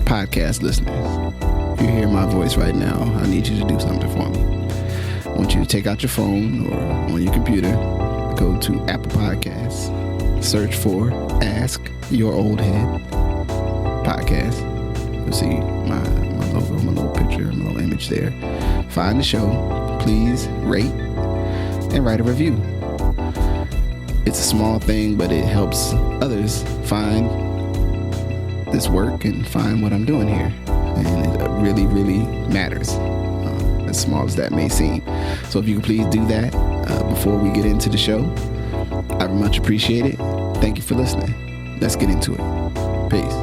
podcast listeners, if you hear my voice right now, I need you to do something for me. I want you to take out your phone or on your computer, go to Apple Podcasts, search for Ask Your Old Head podcast. You'll see my logo, my little picture, my little image there. Find the show. Please rate and write a review. It's a small thing, but it helps others find this work and find what I'm doing here. And it really, really matters, as small as that may seem. So if you could please do that before we get into the show, I would much appreciate it. Thank you for listening. Let's get into it. Peace.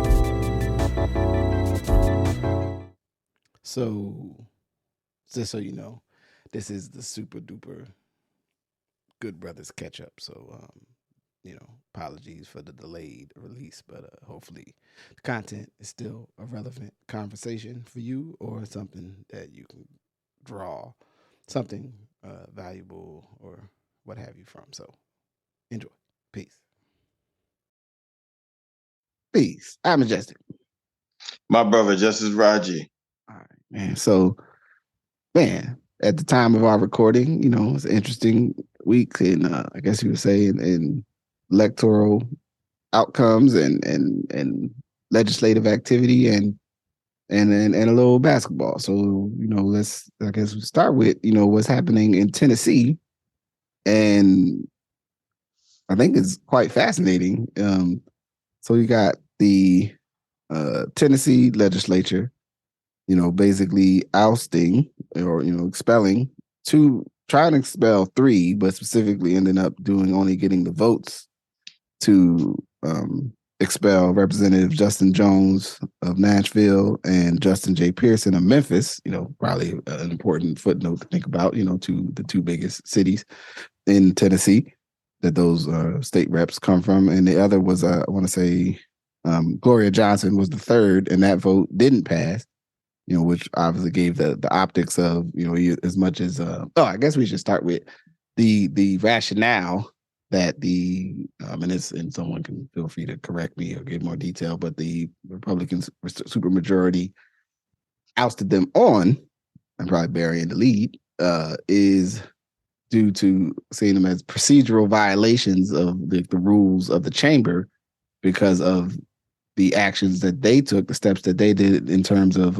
So, just so you know, this is the super duper Good Brothers catch up. So, apologies for the delayed release, but hopefully the content is still a relevant conversation for you or something that you can draw something valuable or what have you from. So, enjoy. Peace. Peace. I'm Majestic. My brother, Justice Raji. All right, man. So, at the time of our recording, it's an interesting week in, I guess you would say, in electoral outcomes and legislative activity and a little basketball. So, let's, I guess, start with, what's happening in Tennessee. And I think it's quite fascinating. So you got the Tennessee legislature, basically ousting or, expelling trying to expel 3, but specifically ended up only getting the votes to expel Representative Justin Jones of Nashville and Justin J. Pearson of Memphis, probably an important footnote to think about, to the 2 biggest cities in Tennessee that those state reps come from. And the other was, I want to say, Gloria Johnson was the 3rd, and that vote didn't pass, which obviously gave the optics of, as much as, I guess we should start with the rationale that and someone can feel free to correct me or give more detail, but the Republicans supermajority ousted them on, and probably burying the lead, is due to seeing them as procedural violations of the rules of the chamber because of the actions that they took, the steps that they did in terms of,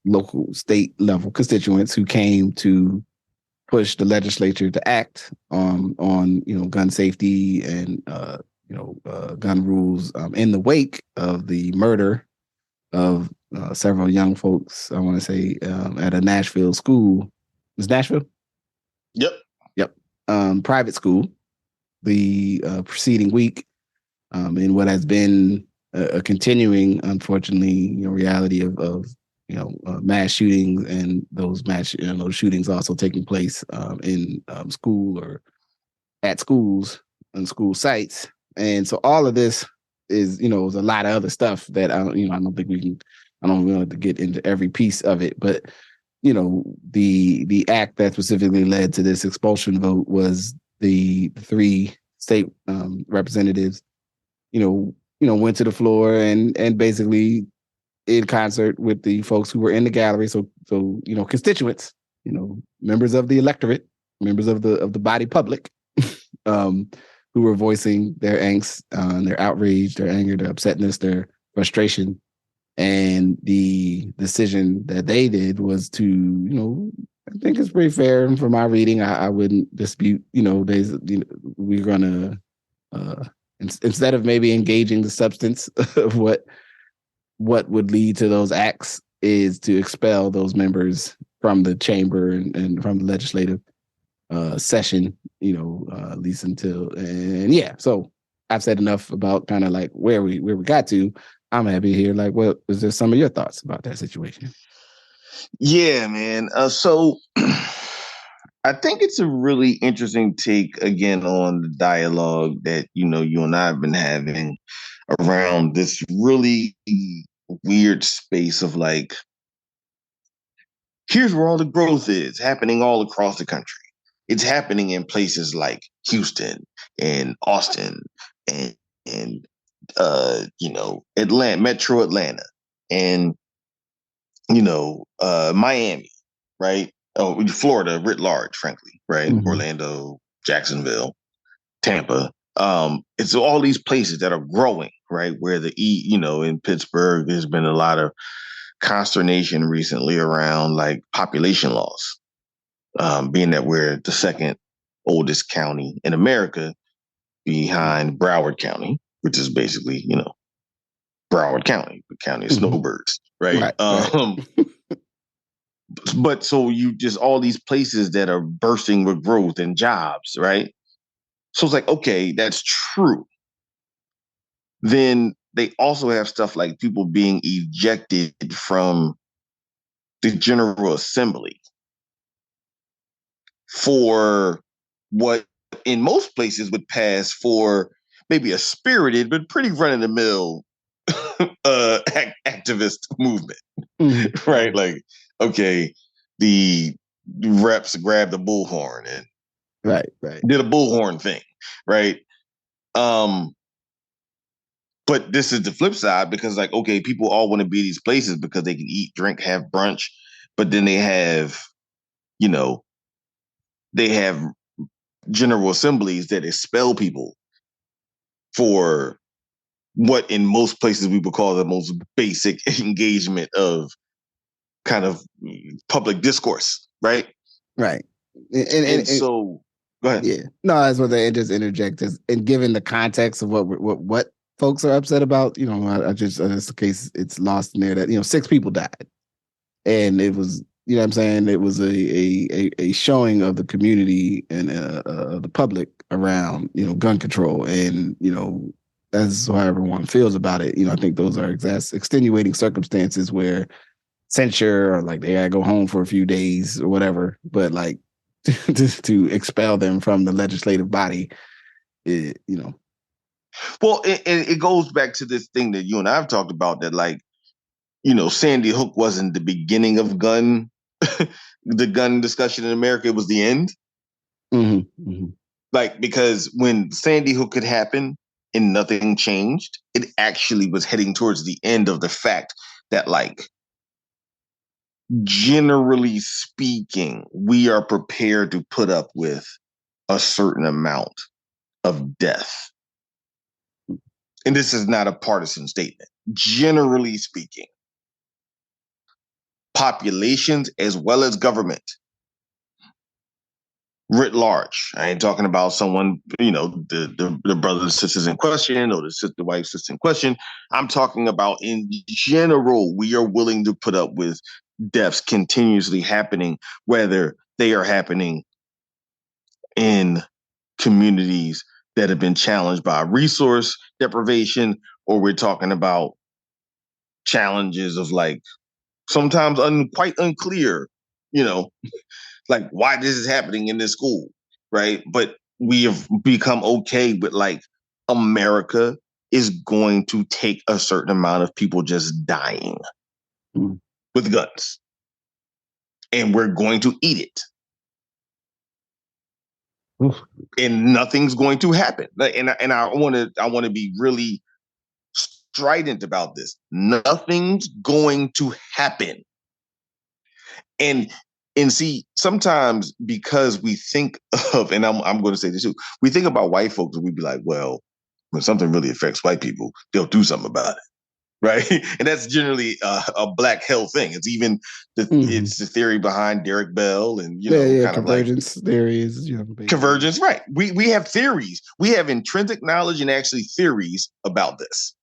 local, state level constituents who came to push the legislature to act on gun safety and, gun rules in the wake of the murder of several young folks, I want to say, at a Nashville school. Is Nashville? Yep. Private school the preceding week, in what has been a continuing, unfortunately, reality of mass shootings, and those those shootings also taking place in school or at schools and school sites. And so all of this is, is a lot of other stuff that I don't think we can. I don't want to get into every piece of it, but the act that specifically led to this expulsion vote was the 3 state representatives, went to the floor and basically, in concert with the folks who were in the gallery, so constituents, members of the electorate, members of the body public, who were voicing their angst, their outrage, their anger, their upsetness, their frustration. And the decision that they did was to, I think it's pretty fair. And from my reading, I wouldn't dispute, we're going to, instead of maybe engaging the substance of what would lead to those acts, is to expel those members from the chamber and from the legislative session, at least until, so I've said enough about kind of like where we got to. I'm happy to hear, like, what is there some of your thoughts about that situation? Yeah, man. So I think it's a really interesting take again on the dialogue that, you and I have been having around this really weird space of like, here's where all the growth is happening all across the country. It's happening in places like Houston and Austin and Atlanta, Metro Atlanta. and Miami, right? Oh, Florida writ large, frankly, right? Mm-hmm. Orlando, Jacksonville, Tampa. It's all these places that are growing, right? Where in Pittsburgh, there's been a lot of consternation recently around like population loss, being that we're the second oldest county in America behind Broward County, which is basically, Broward County, the county of snowbirds, right? Right. But so you just all these places that are bursting with growth and jobs, right? So it's like, okay, that's true. Then they also have stuff like people being ejected from the General Assembly for what in most places would pass for maybe a spirited but pretty run of the mill activist movement, right? Like, okay, the reps grabbed the bullhorn and right did a bullhorn thing, right? But this is the flip side because, like, okay, people all want to be these places because they can eat, drink, have brunch, but then they have, they have general assemblies that expel people for what in most places we would call the most basic engagement of kind of public discourse, right? Right. And so, go ahead. Yeah. No, that's what they just interject is, and given the context of what folks are upset about, I just, it's the case, it's lost in there that, 6 people died. And it was, what I'm saying? It was a showing of the community and the public around, gun control. And, that's how everyone feels about it. I think those are extenuating circumstances where censure or like they gotta go home for a few days or whatever. But like to expel them from the legislative body, Well, it goes back to this thing that you and I have talked about that, like, Sandy Hook wasn't the beginning of the gun discussion in America. It was the end. Mm-hmm. Mm-hmm. Like, because when Sandy Hook had happened and nothing changed, it actually was heading towards the end of the fact that, like, generally speaking, we are prepared to put up with a certain amount of death. And this is not a partisan statement. Generally speaking, populations as well as government writ large. I ain't talking about someone, the brothers and sisters in question or the wife sister in question. I'm talking about in general, we are willing to put up with deaths continuously happening, whether they are happening in communities that have been challenged by resource deprivation, or we're talking about challenges of like sometimes quite unclear, like why this is happening in this school, right? But we have become okay with like America is going to take a certain amount of people just dying with guns, and we're going to eat it. And nothing's going to happen. And I want to be really strident about this. Nothing's going to happen. And see, sometimes because we think of, and I'm going to say this too, we think about white folks and we'd be like, well, when something really affects white people, they'll do something about it. Right. And that's generally a black hell thing. It's even it's the theory behind Derek Bell and, kind convergence of like, theories. Convergence. Right. We have theories. We have intrinsic knowledge and actually theories about this.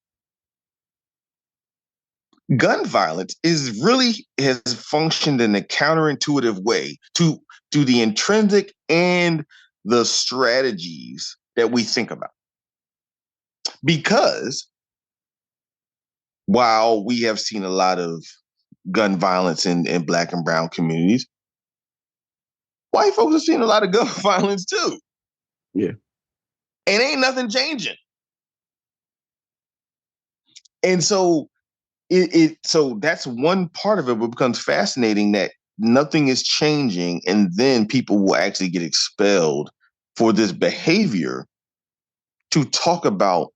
Gun violence has functioned in a counterintuitive way to the intrinsic and the strategies that we think about. Because while we have seen a lot of gun violence in Black and brown communities, white folks have seen a lot of gun violence too. Yeah. And ain't nothing changing. And so so that's one part of it, what becomes fascinating, that nothing is changing, and then people will actually get expelled for this behavior to talk about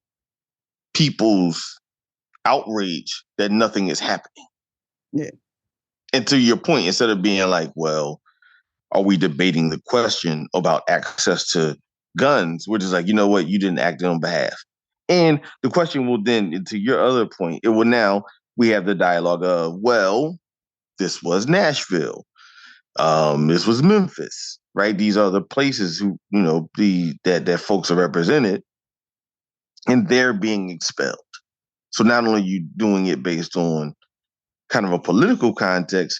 people's outrage that nothing is happening. Yeah. And to your point, instead of being like, well, are we debating the question about access to guns? We're just like, you know what, you didn't act on behalf. And the question will then, to your other point, it will now, we have the dialogue of, well, this was Nashville. This was Memphis, right? These are the places who, that folks are represented, and they're being expelled. So not only are you doing it based on kind of a political context,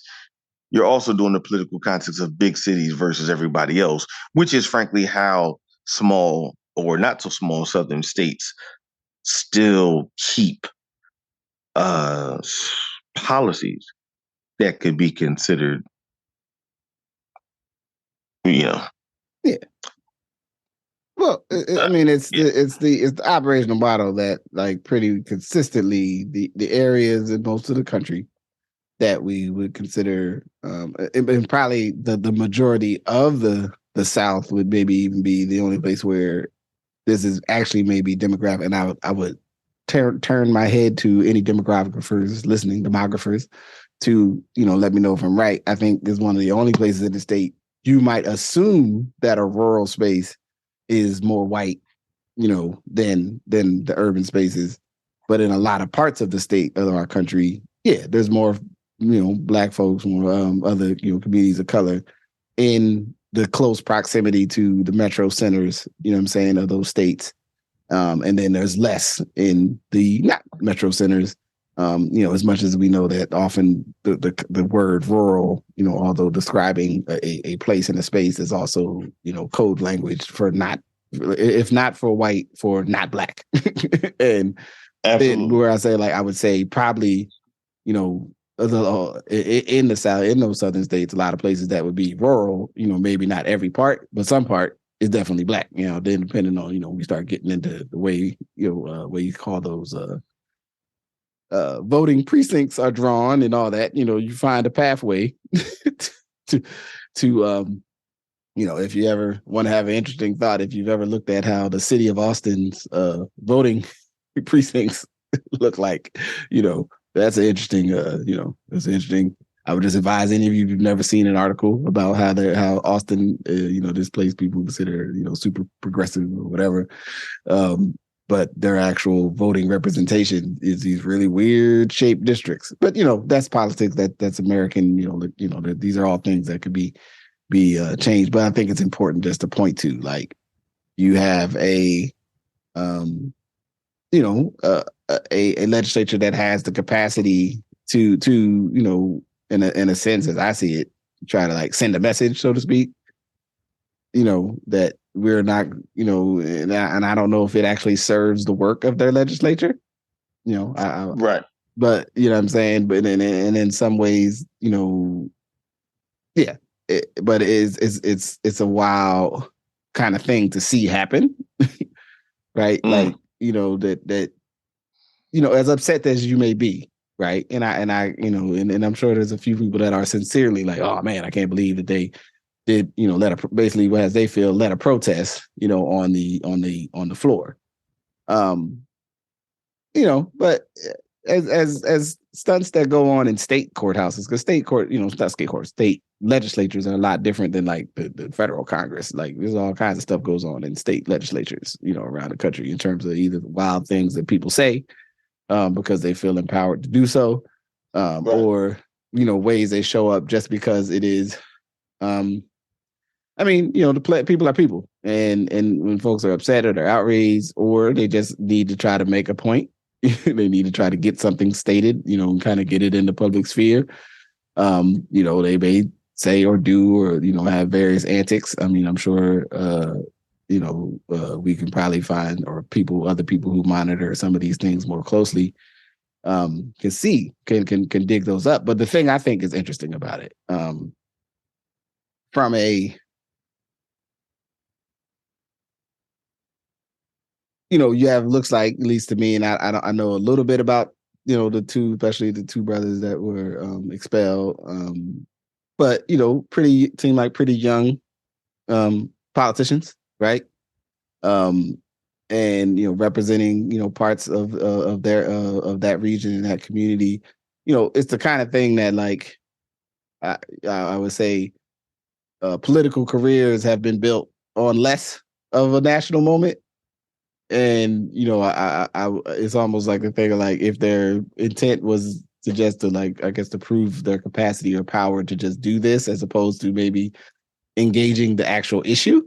you're also doing the political context of big cities versus everybody else, which is frankly how small or not so small southern states still keep policies that could be considered, Yeah. Well, I mean, it's the operational model that, like, pretty consistently the areas in most of the country that we would consider, and probably the majority of the South would maybe even be the only place where this is actually maybe demographic. And I would turn my head to any demographers listening, demographers, to let me know if I'm right. I think is one of the only places in the state you might assume that a rural space is more white, than the urban spaces. But in a lot of parts of the state of our country, yeah, there's more, Black folks, more other, communities of color in the close proximity to the metro centers, of those states. And then there's less in the not metro centers, as much as we know that often the word rural, although describing a place in a space, is also, code language for not, if not for white, for not Black. And then where I say, like, I would say probably, in the South, in those southern states, a lot of places that would be rural, maybe not every part, but some part is definitely Black. Then depending on, we start getting into the way, way you call those voting precincts are drawn and all that, you find a pathway to if you ever want to have an interesting thought, if you've ever looked at how the city of Austin's voting precincts look like, that's an interesting, that's interesting. I would just advise any of you who've never seen an article about how Austin, this place people consider, super progressive or whatever. But their actual voting representation is these really weird shaped districts. But, that's politics. That's American, these are all things that could be changed. But I think it's important just to point to, like, you have a legislature that has the capacity to in a sense, as I see it, try to, like, send a message, so to speak, that we're not, and I don't know if it actually serves the work of their legislature, right. But you know what I'm saying? But in some ways, yeah, but it's a wild kind of thing to see happen. Right? Like, that as upset as you may be, right? And and I'm sure there's a few people that are sincerely like, oh man, I can't believe that they did, basically, as they feel, let a protest, on the floor. But as stunts that go on in state courthouses, because state court, not state court, state legislatures are a lot different than, like, the federal Congress. Like, there's all kinds of stuff goes on in state legislatures, around the country, in terms of either wild things that people say because they feel empowered to do so, right, or ways they show up just because it is. People are people, and when folks are upset or they're outraged, or they just need to try to make a point, they need to try to get something stated, and kind of get it in the public sphere. They may say or do or have various antics. I mean, I'm sure we can probably find, or other people who monitor some of these things more closely can dig those up. But the thing I think is interesting about it, from a you have, looks like, at least to me, and I know a little bit about especially the two brothers that were expelled, but seem like pretty young politicians, right? and representing parts of their of that region and that community. It's the kind of thing that, like, I would say political careers have been built on less of a national moment. And it's almost like the thing of, like, if their intent was to just to, like, I guess, to prove their capacity or power to just do this, as opposed to maybe engaging the actual issue,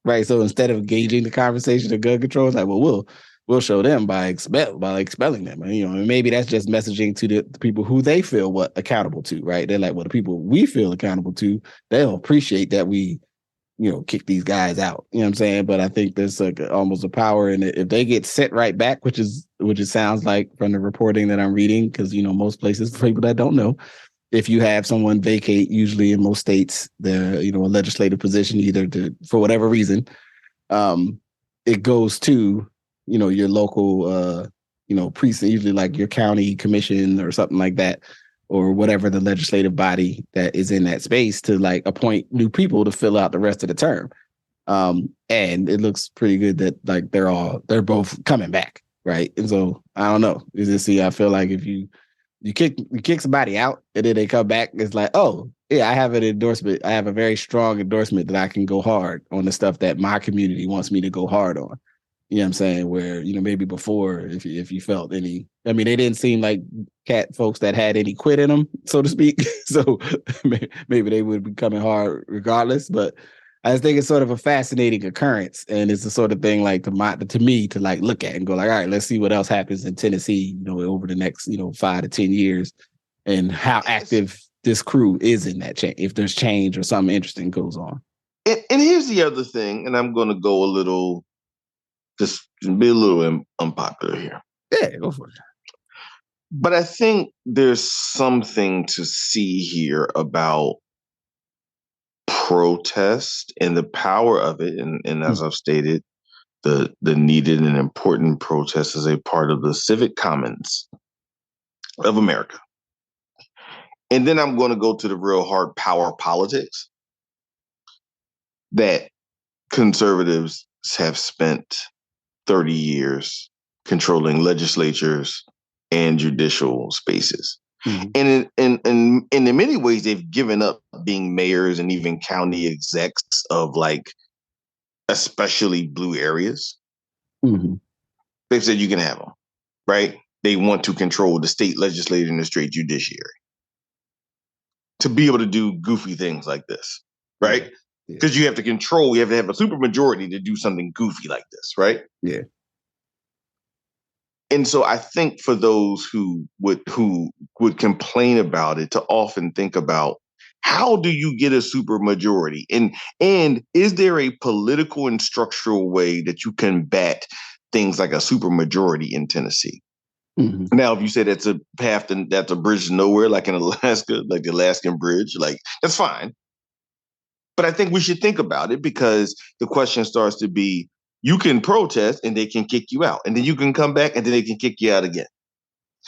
right? So instead of engaging the conversation of gun control, it's like, well, we'll show them by expelling them, and maybe that's just messaging to the people who they feel accountable to, right? They're like, well, the people we feel accountable to, they'll appreciate that we kick these guys out. You know what I'm saying? But I think there's like almost a power in it if they get sent right back, which it sounds like from the reporting that I'm reading, because most places, for people that don't know, if you have someone vacate, usually in most states, the a legislative position, either for whatever reason, it goes to your local precinct, usually like your county commission or something like that, or whatever the legislative body that is in that space, to, like, appoint new people to fill out the rest of the term. And it looks pretty good that, like, they're both coming back, right? And so I don't know. I feel like if you kick somebody out and then they come back, it's like, oh yeah, I have an endorsement. I have a very strong endorsement that I can go hard on the stuff that my community wants me to go hard on. You know what I'm saying? Where, maybe before, if you felt any, I mean, they didn't seem like cat folks that had any quit in them, so to speak. So maybe they would be coming hard regardless. But I just think it's sort of a fascinating occurrence, and it's the sort of thing, like, to me, to, like, look at and go, like, all right, let's see what else happens in Tennessee, over the next 5 to 10 years, and how active this crew is in that change, if there's change or something interesting goes on. And here's the other thing, and I'm going to go just be a little unpopular here. Yeah, go for it. But I think there's something to see here about protest and the power of it. And as I've stated, the needed and important protest is a part of the civic commons of America. And then I'm going to go to the real hard power politics that conservatives have spent 30 years controlling legislatures and judicial spaces. Mm-hmm. And in many ways, they've given up being mayors and even county execs of, like, especially blue areas. Mm-hmm. They've said you can have them, right? They want to control the state legislature and the state judiciary to be able to do goofy things like this, right? Because you have to control, you have to have a supermajority to do something goofy like this, right? Yeah. And so I think for those who would complain about it, to often think about, how do you get a supermajority? And is there a political and structural way that you combat things like a supermajority in Tennessee? Mm-hmm. Now, if you say that's a path, and that's a bridge to nowhere, like in Alaska, like the Alaskan Bridge, like, that's fine. But I think we should think about it, because the question starts to be, you can protest and they can kick you out, and then you can come back and then they can kick you out again.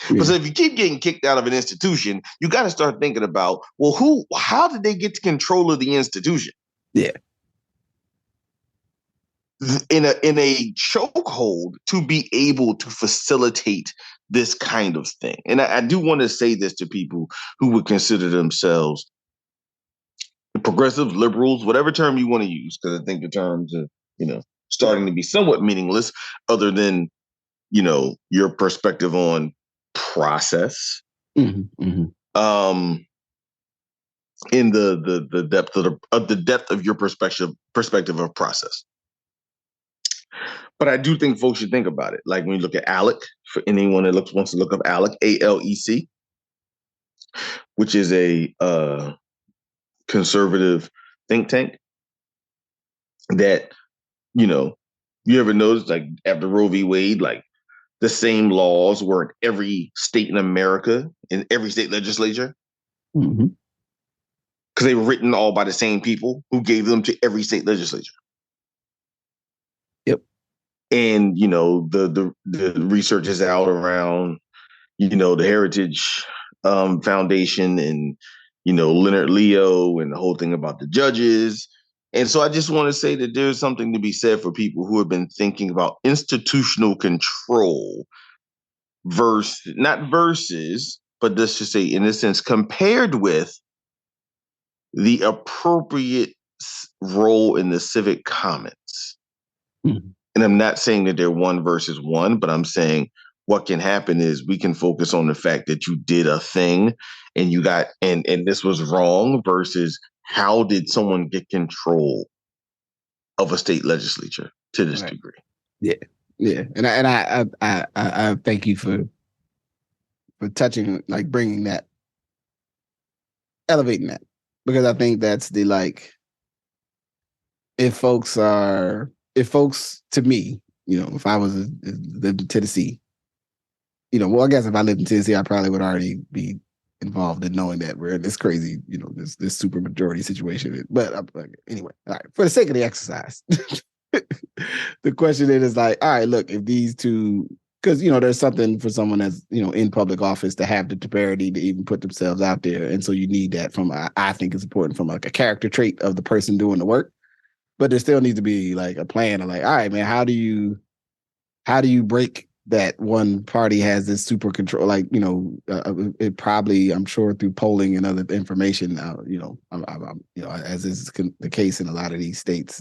Yeah. Because if you keep getting kicked out of an institution, you got to start thinking about, well, how did they get to control of the institution? Yeah. In a chokehold to be able to facilitate this kind of thing. And I do want to say this to people who would consider themselves progressive, liberals, whatever term you want to use, because I think the terms are, starting to be somewhat meaningless, other than, your perspective on process. Mm-hmm, mm-hmm. In the depth of the depth of your perspective of process. But I do think folks should think about it. Like, when you look at ALEC, for anyone that wants to look up ALEC, ALEC, which is a conservative think tank that, you ever notice, like, after Roe v. Wade, like, the same laws were in every state in America, in every state legislature? Mm-hmm. Because they were written all by the same people who gave them to every state legislature. Yep. And, the research is out around, the Heritage Foundation and, Leonard Leo, and the whole thing about the judges. And so I just want to say that there's something to be said for people who have been thinking about institutional control not versus, but let's just say, in a sense, compared with the appropriate role in the civic commons. Mm-hmm. And I'm not saying that they're one versus one, but I'm saying what can happen is we can focus on the fact that you did a thing and you got, and this was wrong versus how did someone get control of a state legislature to this degree. Yeah. Yeah. And I thank you for touching, like bringing that, elevating that, because I think that's the, like, if folks to me, you know, if I was lived in Tennessee, you know, well, I guess if I lived in Tennessee, I probably would already be involved in knowing that we're in this crazy, you know, this super majority situation. But anyway, all right, for the sake of the exercise, the question is like, all right, look, if these two, because, you know, there's something for someone that's, you know, in public office to have the temerity to even put themselves out there. And so you need that from, I think it's important from like a character trait of the person doing the work. But there still needs to be like a plan of like, all right, man, how do you break that one party has this super control? Like, you know, it probably, I'm sure through polling and other information, you know, you know, as is the case in a lot of these states,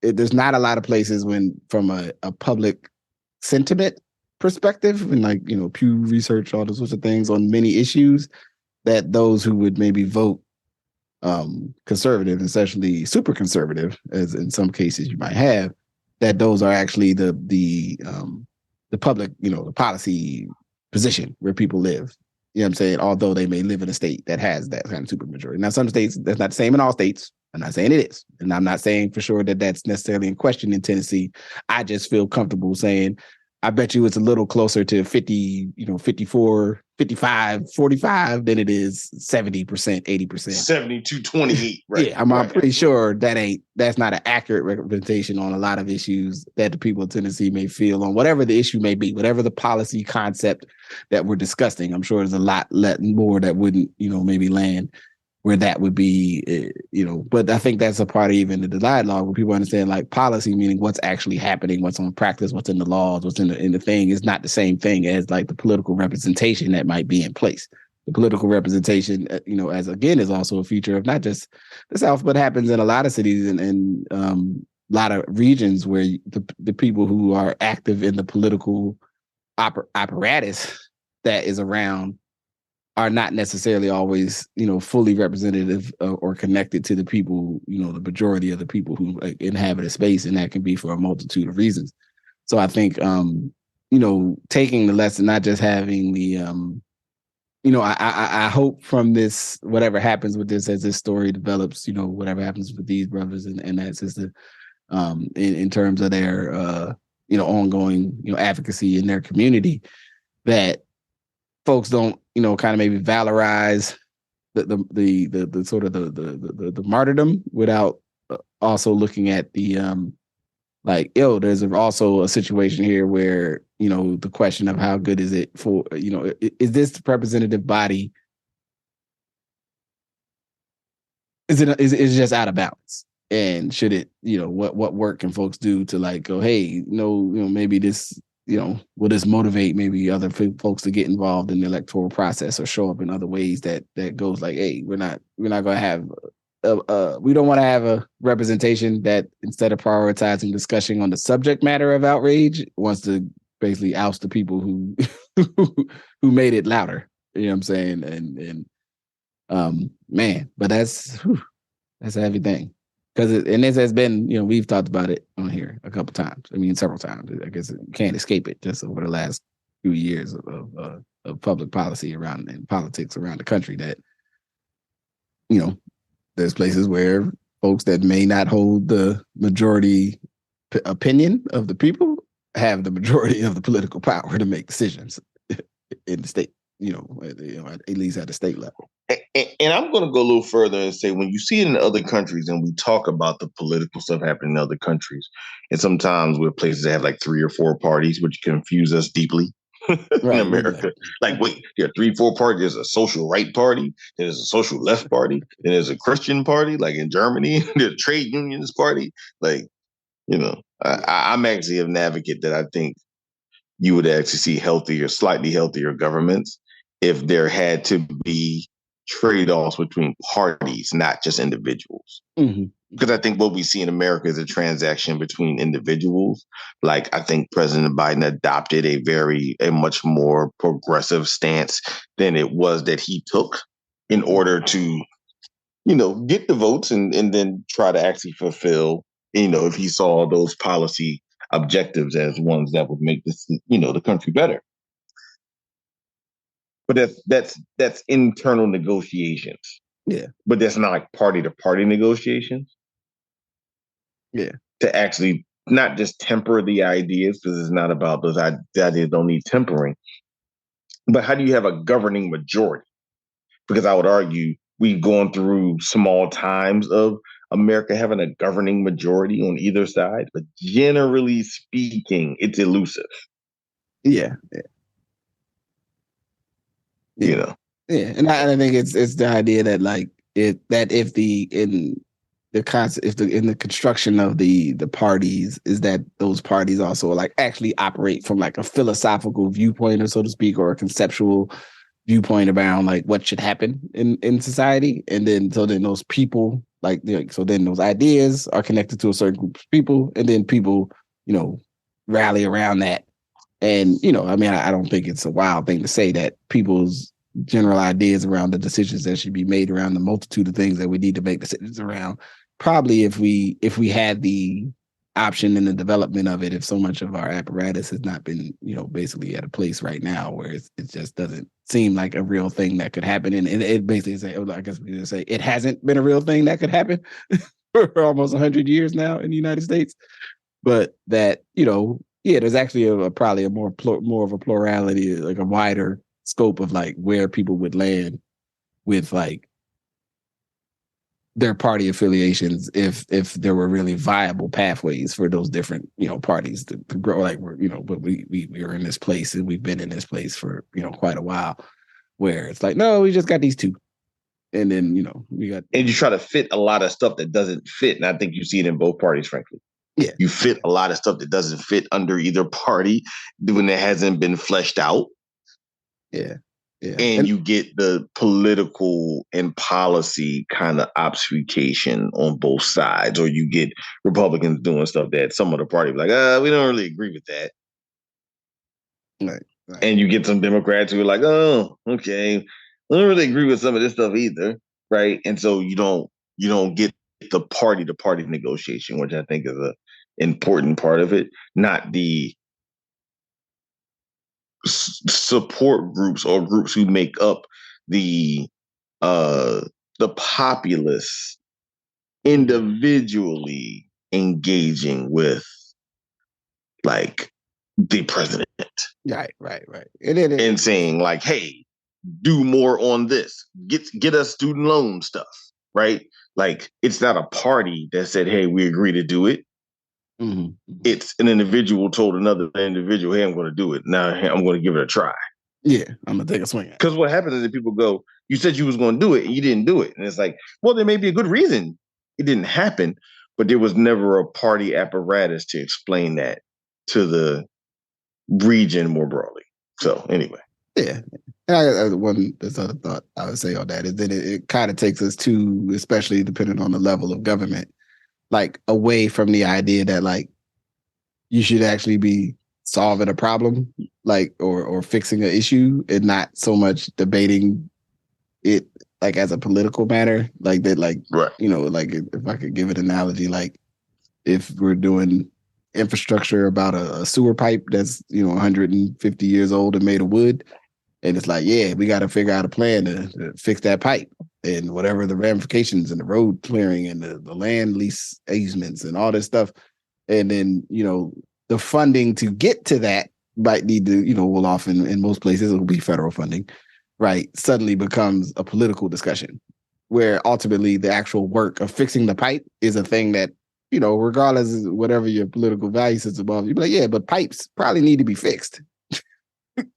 there's not a lot of places when, from a public sentiment perspective, and like, you know, Pew Research, all those sorts of things on many issues, that those who would maybe vote conservative, especially super conservative, as in some cases you might have, that those are actually the public, you know, the policy position where people live. You know what I'm saying? Although they may live in a state that has that kind of super majority. Now, some states, that's not the same in all states. I'm not saying it is. And I'm not saying for sure that that's necessarily in question in Tennessee. I just feel comfortable saying, I bet you it's a little closer to 50, you know, 54, 55, 45 than it is 70%, 80%. 72-28, right? Yeah, I'm pretty sure that's not an accurate representation on a lot of issues that the people of Tennessee may feel on whatever the issue may be, whatever the policy concept that we're discussing. I'm sure there's a lot more that wouldn't, you know, maybe land where that would be, you know, but I think that's a part of even the dialogue where people understand, like, policy, meaning what's actually happening, what's on practice, what's in the laws, what's in the thing, is not the same thing as like the political representation that might be in place. The political representation, you know, as again, is also a feature of not just the South, but happens in a lot of cities and a lot of regions where the people who are active in the political apparatus that is around are not necessarily always, you know, fully representative or connected to the people, you know, the majority of the people who inhabit a space, and that can be for a multitude of reasons. So I think, you know, taking the lesson, not just having the, you know, I hope from this, whatever happens with this, as this story develops, you know, whatever happens with these brothers and that sister, in terms of their, you know, ongoing, you know, advocacy in their community, that folks don't, you know, kind of maybe valorize the sort of the martyrdom without also looking at the like, yo, there's also a situation here where, you know, the question of how good is it for, you know, is this representative body, is it just out of balance? And should it, you know, what work can folks do to like go, hey, you know, maybe this, you know, will this motivate maybe other folks to get involved in the electoral process or show up in other ways that goes like, hey, we're not going to have we don't want to have a representation that, instead of prioritizing discussion on the subject matter of outrage, wants to basically oust the people who who made it louder. You know what I'm saying? And man, but that's a heavy thing. Because this has been, you know, we've talked about it on here a couple times. I mean, several times. I guess you can't escape it just over the last few years of public policy around and politics around the country, that, you know, there's places where folks that may not hold the majority opinion of the people have the majority of the political power to make decisions in the state, you know, at least at the state level. And I'm going to go a little further and say, when you see it in other countries, and we talk about the political stuff happening in other countries, and sometimes we're places that have like 3 or 4 parties, which confuse us deeply. in America. Like, wait, there are 3-4 parties. There's a social right party, there's a social left party, then there's a Christian party, like in Germany, there's a trade unions party. Like, I'm actually an advocate that I think you would actually see healthier, slightly healthier governments if there had to be trade-offs between parties, not just individuals. Mm-hmm. Because I think what we see in America is a transaction between individuals. Like, I think President Biden adopted a much more progressive stance than it was that he took in order to, get the votes and then try to actually fulfill, if he saw those policy objectives as ones that would make this, the country better. But that's internal negotiations. Yeah. But that's not like party to party negotiations. Yeah. To actually not just temper the ideas, because it's not about those ideas don't need tempering, but how do you have a governing majority? Because I would argue we've gone through small times of America having a governing majority on either side, but generally speaking, it's elusive. Yeah. Yeah. And I think it's the idea that in the construction of the parties is that those parties also actually operate from a philosophical viewpoint, or so to speak, or a conceptual viewpoint around what should happen in society. And then those people then those ideas are connected to a certain group of people, and then people rally around that. And I don't think it's a wild thing to say that people's general ideas around the decisions that should be made around the multitude of things that we need to make decisions around, probably if we had the option in the development of it, if so much of our apparatus has not been basically at a place right now where it just doesn't seem like a real thing that could happen. And it basically say, I guess we could say it hasn't been a real thing that could happen for almost 100 years now in the United States. But that there's actually probably a more of a plurality, like a wider scope of where people would land with their party affiliations if there were really viable pathways for those different parties to grow. But we are in this place, and we've been in this place for quite a while, where it's no, we just got these two, and then we got, and you try to fit a lot of stuff that doesn't fit, and I think you see it in both parties, frankly. Yeah, you fit a lot of stuff that doesn't fit under either party when it hasn't been fleshed out. Yeah. Yeah. And you get the political and policy kind of obfuscation on both sides, or you get Republicans doing stuff that some of the party be we don't really agree with that. Right. And you get some Democrats who are oh, okay, I don't really agree with some of this stuff either, right? And so you don't get the party to party negotiation, which I think is a important part of it, not the support groups or groups who make up the populace individually engaging with the president. Right. And saying hey, do more on this. Get us student loan stuff, right? It's not a party that said, hey, we agree to do it. Mm-hmm. It's an individual told another individual, hey, I'm going to do it. Now I'm going to give it a try. Yeah, I'm going to take a swing at it. Because what happens is that people go, you said you was going to do it and you didn't do it. And it's well, there may be a good reason it didn't happen, but there was never a party apparatus to explain that to the region more broadly. So anyway. Yeah. And this other thought I would say on that is that it kind of takes us to, especially depending on the level of government, away from the idea that you should actually be solving a problem, or fixing an issue, and not so much debating it as a political matter, right. If I could give an analogy, if we're doing infrastructure about a sewer pipe that's 150 years old and made of wood, and it's we got to figure out a plan to fix that pipe, and whatever the ramifications and the road clearing and the land lease easements and all this stuff. And then, the funding to get to that might need to, will often, in most places, it will be federal funding, right? Suddenly becomes a political discussion, where ultimately the actual work of fixing the pipe is a thing that, regardless of whatever your political value system is, you'd be yeah, but pipes probably need to be fixed.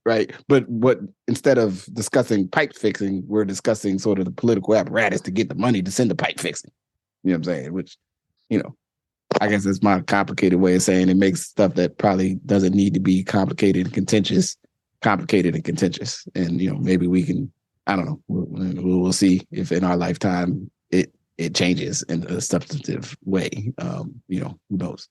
right? But what instead of discussing pipe fixing, we're discussing sort of the political apparatus to get the money to send the pipe fixing. You know what I'm saying? Which, you know, I guess it's my complicated way of saying it makes stuff that probably doesn't need to be complicated and contentious, complicated and contentious. And you know, maybe we can, I don't know, we'll see if in our lifetime it changes in a substantive way. You know, who knows?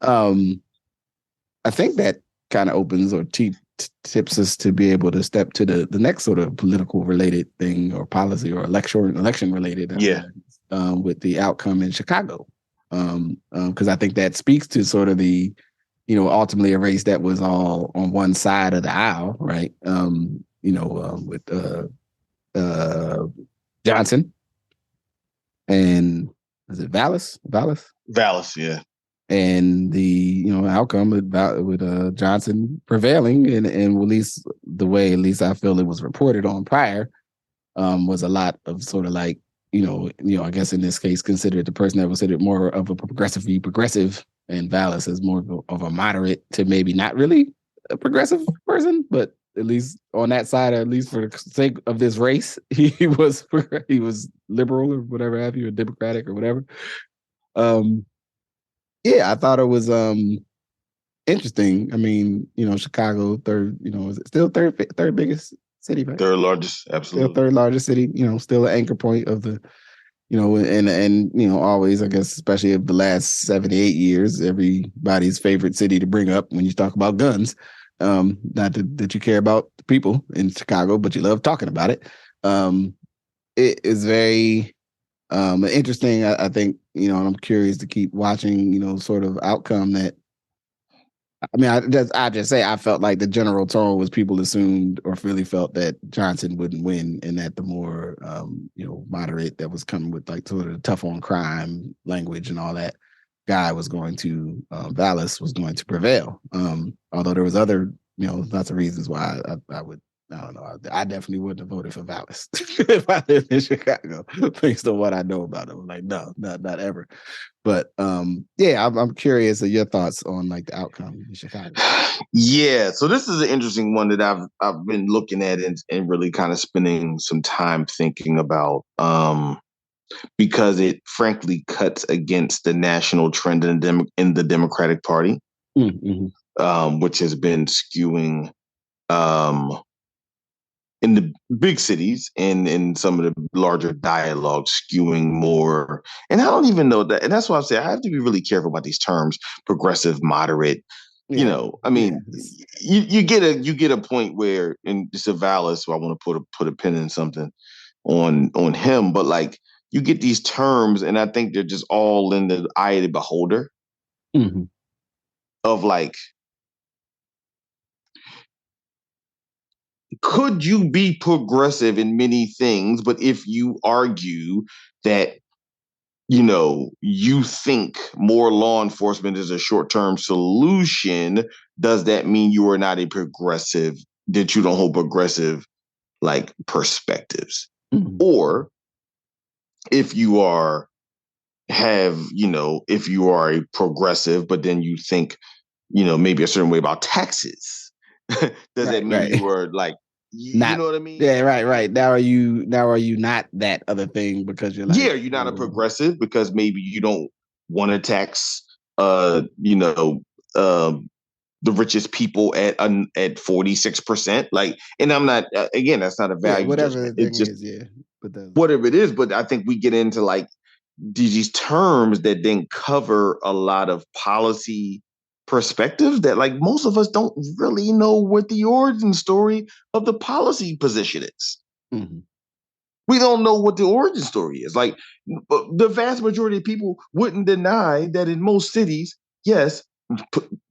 I think that kind of opens or tips us to be able to step to the next sort of political related thing or policy or election related. With the outcome in Chicago. Because I think that speaks to sort of the, you know, ultimately a race that was all on one side of the aisle, right? With Johnson and is it Vallis? Vallis, yeah. And the, you know, outcome with Johnson prevailing, and at least the way at least I feel it was reported on prior, was a lot of sort of like, you know, I guess in this case, considered the person that was considered more of a progressive, and Vallis is more of a moderate to maybe not really a progressive person, but at least on that side, at least for the sake of this race, he was liberal or whatever have you, or Democratic or whatever. Yeah, I thought it was interesting. I mean, you know, Chicago third, you know, is it still third biggest city, right? Third largest, absolutely. Still third largest city, you know, still an anchor point of the, you know, and you know, always, I guess, especially of the last 78 years, everybody's favorite city to bring up when you talk about guns. Not that you care about the people in Chicago, but you love talking about it. It is very interesting. I think, you know, and I'm curious to keep watching, you know, sort of outcome that. I mean, I just say I felt like the general tone was people assumed or really felt that Johnson wouldn't win, and that the more you know, moderate that was coming with like sort of tough on crime language and all that guy was going to Vallis was going to prevail. Although there was other, you know, lots of reasons why I would. I don't know. I definitely wouldn't have voted for Vallis if I lived in Chicago, based on what I know about him. Like, no, not ever. But yeah, I'm curious of your thoughts on like the outcome in Chicago. Yeah, so this is an interesting one that I've been looking at and really kind of spending some time thinking about, because it frankly cuts against the national trend in the Democratic Party, which has been skewing in the big cities and in some of the larger dialogues, skewing more. And I don't even know that. And that's why I say I have to be really careful about these terms: progressive, moderate. Yeah. You know, I mean, you get a point where, and it's a Vallis, so I want to put a pin in something on him, but like you get these terms, and I think they're just all in the eye of the beholder. Of like, could you be progressive in many things, but if you argue that, you know, you think more law enforcement is a short-term solution, does that mean you are not a progressive, that you don't hold progressive like perspectives? Or if you if you are a progressive, but then you think, you know, maybe a certain way about taxes, does that mean you are like, you know what I mean? Yeah, right. Now are you not that other thing because you're like, yeah, you're not a progressive because maybe you don't want to tax the richest people at 46%. Like, and I'm not, again, that's not a value. Yeah, whatever the thing is, yeah. But whatever it is, but I think we get into like these terms that then cover a lot of policy perspectives that like most of us don't really know what the origin story of the policy position is. We don't know what the origin story is. Like the vast majority of people wouldn't deny that in most cities, yes,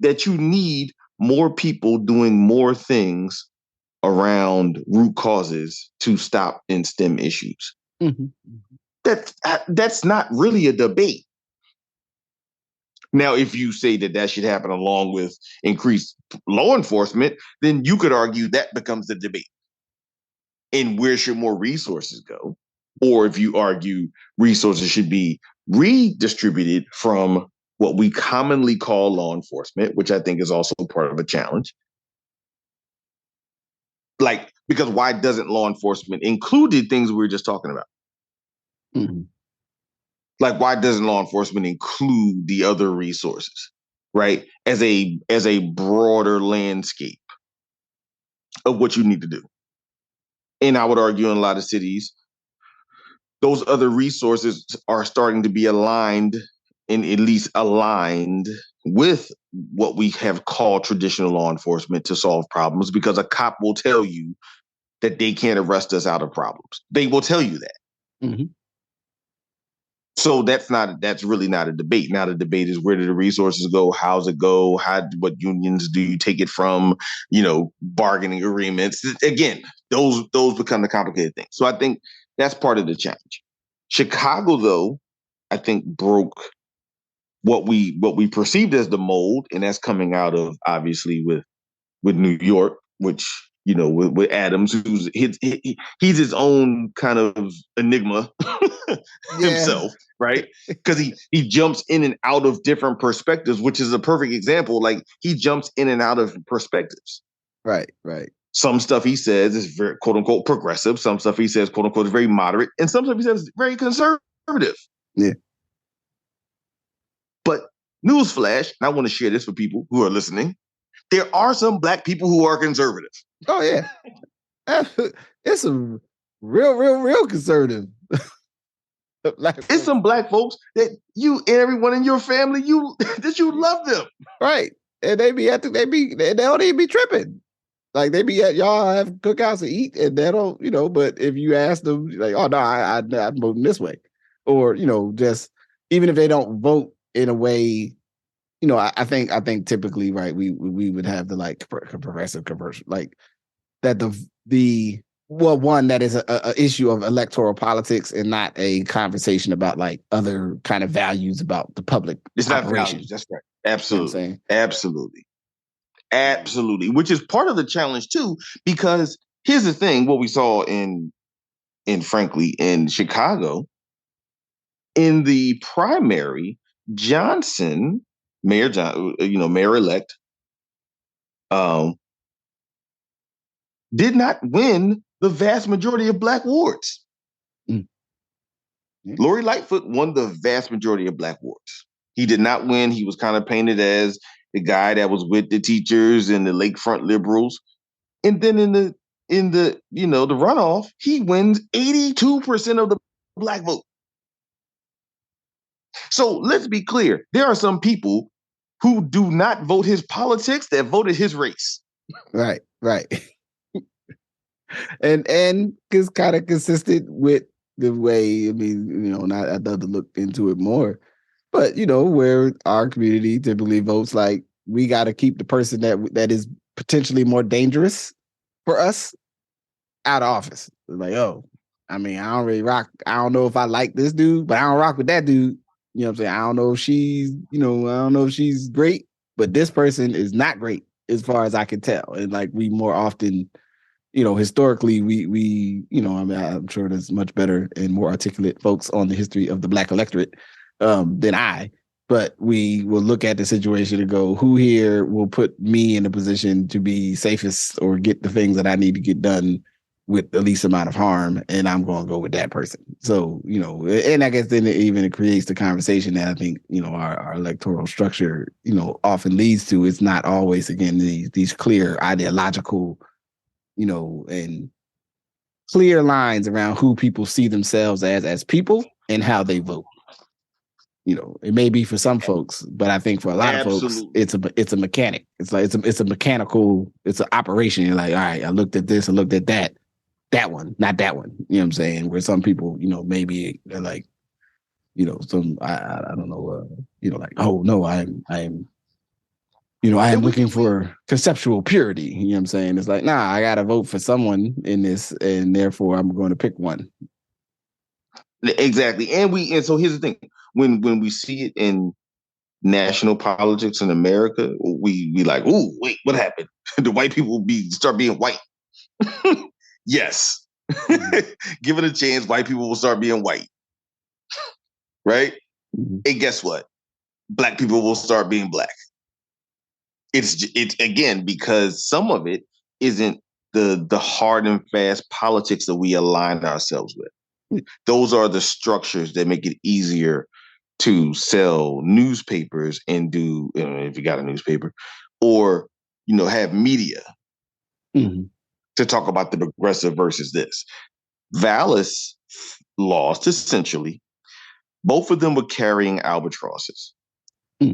that you need more people doing more things around root causes to stop and stem issues. That's not really a debate. Now, if you say that should happen along with increased law enforcement, then you could argue that becomes the debate. And where should more resources go? Or if you argue resources should be redistributed from what we commonly call law enforcement, which I think is also part of a challenge, Like, because why doesn't law enforcement include the things we were just talking about? Mm-hmm. Like, why doesn't law enforcement include the other resources, right? As a broader landscape of what you need to do. And I would argue in a lot of cities, those other resources are starting to be aligned and at least aligned with what we have called traditional law enforcement to solve problems, because a cop will tell you that they can't arrest us out of problems. They will tell you that. Mm-hmm. So that's really not a debate. Now the debate is, where do the resources go? How's it go? What unions do you take it from? Bargaining agreements. Again, those become the complicated things. So I think that's part of the challenge. Chicago, though, I think broke what we perceived as the mold, and that's coming out of, obviously, with New York, which, with Adams, who's he's his own kind of enigma himself, right? Because he jumps in and out of different perspectives, which is a perfect example. Like, he jumps in and out of perspectives. Right. Some stuff he says is very, quote unquote, progressive. Some stuff he says, quote unquote, is very moderate, and some stuff he says is very conservative. Yeah. But newsflash, and I want to share this with people who are listening, there are some Black people who are conservative. Oh yeah, it's a real conservative. It's some Black folks that you and everyone in your family, that you love them, right? And they don't even be tripping. Like, they be at y'all have cookouts to eat, and they don't, But if you ask them, like, oh no, I'm voting this way, or just even if they don't vote in a way. I think typically, right, we would have the like progressive conversion, like that one that is a issue of electoral politics and not a conversation about like other kind of values about the public. It's not values. That's right. Absolutely. You know Absolutely. Which is part of the challenge too, because here's the thing: what we saw frankly in Chicago in the primary, Johnson. Mayor Mayor-elect, did not win the vast majority of Black wards. Mm. Lori Lightfoot won the vast majority of Black wards. He did not win. He was kind of painted as the guy that was with the teachers and the lakefront liberals. And then in the the runoff, he wins 82% of the Black vote. So let's be clear. There are some people who do not vote his politics that voted his race. Right. and it's kind of consistent with the way, I'd love to look into it more, but where our community typically votes, like, we got to keep the person that is potentially more dangerous for us out of office. Like, I don't really rock. I don't know if I like this dude, but I don't rock with that dude. You know what I'm saying? I don't know if she's, I don't know if she's great, but this person is not great as far as I can tell. And like, we more often, historically, I'm sure there's much better and more articulate folks on the history of the Black electorate than I, but we will look at the situation and go, who here will put me in a position to be safest or get the things that I need to get done with the least amount of harm, and I'm going to go with that person. So, and I guess then it creates the conversation that I think, our electoral structure, often leads to. It's not always, again, these clear ideological, and clear lines around who people see themselves as people and how they vote. It may be for some folks, but I think for a lot of folks, it's a mechanic. It's like it's a mechanical, it's an operation. You're like, all right, I looked at this, I looked at that. That one, not that one. You know what I'm saying? Where some people, maybe they're like, some I don't know, like, oh no, I am looking for conceptual purity. You know what I'm saying? It's like, nah, I gotta vote for someone in this, and therefore I'm going to pick one. Exactly. And so here's the thing: when we see it in national politics in America, we like, ooh, wait, what happened? The white people start being white. Yes. Give it a chance, white people will start being white. Right? Mm-hmm. And guess what? Black people will start being Black. It's again, because some of it isn't the hard and fast politics that we align ourselves with. Those are the structures that make it easier to sell newspapers and do, if you got a newspaper, or have media to talk about the progressive versus this. Vallas lost essentially. Both of them were carrying albatrosses.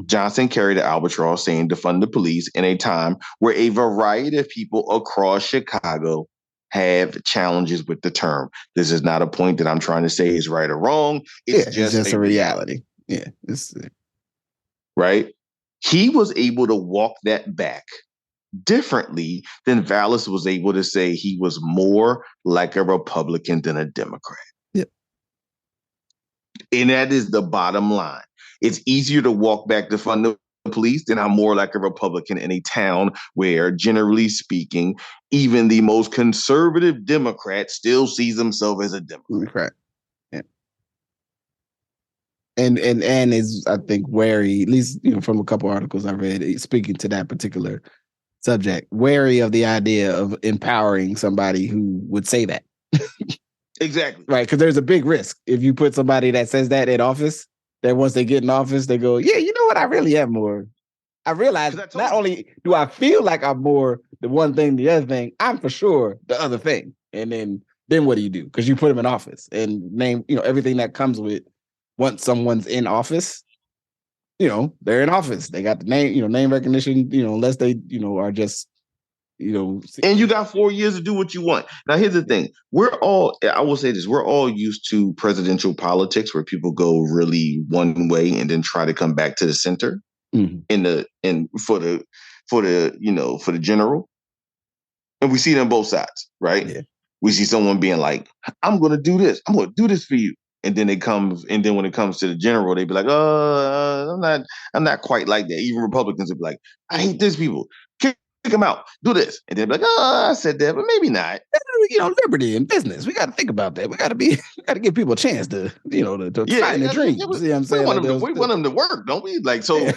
Johnson carried an albatross saying defund the police in a time where a variety of people across Chicago have challenges with the term. This is not a point that I'm trying to say is right or wrong. It's just a reality. Yeah. Right? He was able to walk that back differently than Vallas was able to say he was more like a Republican than a Democrat. Yep. And that is the bottom line. It's easier to walk back to fund the police than I'm more like a Republican in a town where, generally speaking, even the most conservative Democrat still sees himself as a Democrat. Yeah. And is, I think, wary, at least from a couple articles I read, speaking to that particular subject, wary of the idea of empowering somebody who would say that. Exactly. Right, because there's a big risk if you put somebody that says that in office, that once they get in office, they go, yeah, you know what, I really am more. I realize not only do I feel like I'm more the one thing, the other thing, I'm for sure the other thing. And then what do you do? Because you put them in office and name, everything that comes with once someone's in office, they're in office. They got the name, name recognition, unless they, are just, and you got 4 years to do what you want. Now, here's the thing. I will say this, we're all used to presidential politics where people go really one way and then try to come back to the center for the general. And we see it on both sides, right? Yeah. We see someone being like, I'm going to do this. I'm going to do this for you. And then when it comes to the general, they be like, I'm not quite like that. Even Republicans would be like, I hate these people. Kick them out. Do this. And they'd be like, I said that, but maybe not. Liberty in business. We got to think about that. We got to give people a chance to, to sign their dreams. You know what I'm saying? We want them to work, don't we? Like, so. Yeah.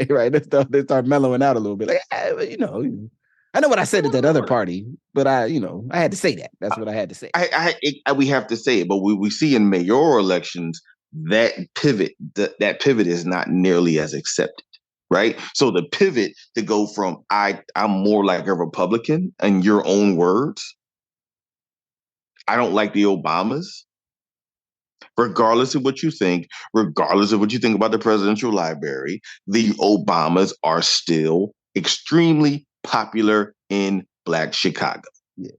Right. They start mellowing out a little bit. Like, I know what I said at that other party, but I had to say that. That's what I had to say. We have to say it, but we see in mayoral elections that pivot is not nearly as accepted, right? So the pivot to go from I'm more like a Republican, in your own words, I don't like the Obamas, regardless of what you think, regardless of what you think about the presidential library, the Obamas are still extremely popular in Black Chicago. Yeah.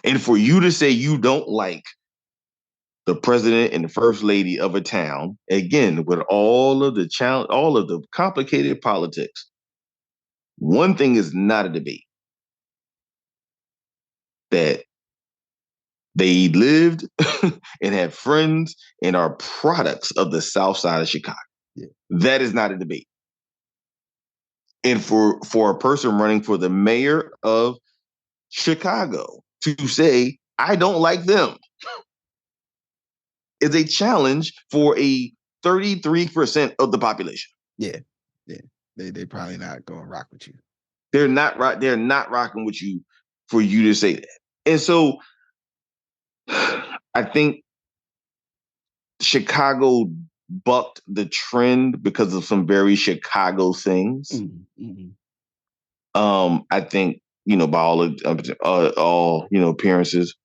And for you to say you don't like the president and the first lady of a town, again, with all of the challenge, all of the complicated politics, one thing is not a debate. That they lived and have friends and are products of the South Side of Chicago. Yeah. That is not a debate. And for a person running for the mayor of Chicago to say, I don't like them, is a challenge for a 33% of the population. Yeah. They probably not going to rock with you. They're not rocking with you for you to say that. And so I think Chicago bucked the trend because of some very Chicago things. Mm-hmm. I think, by all appearances,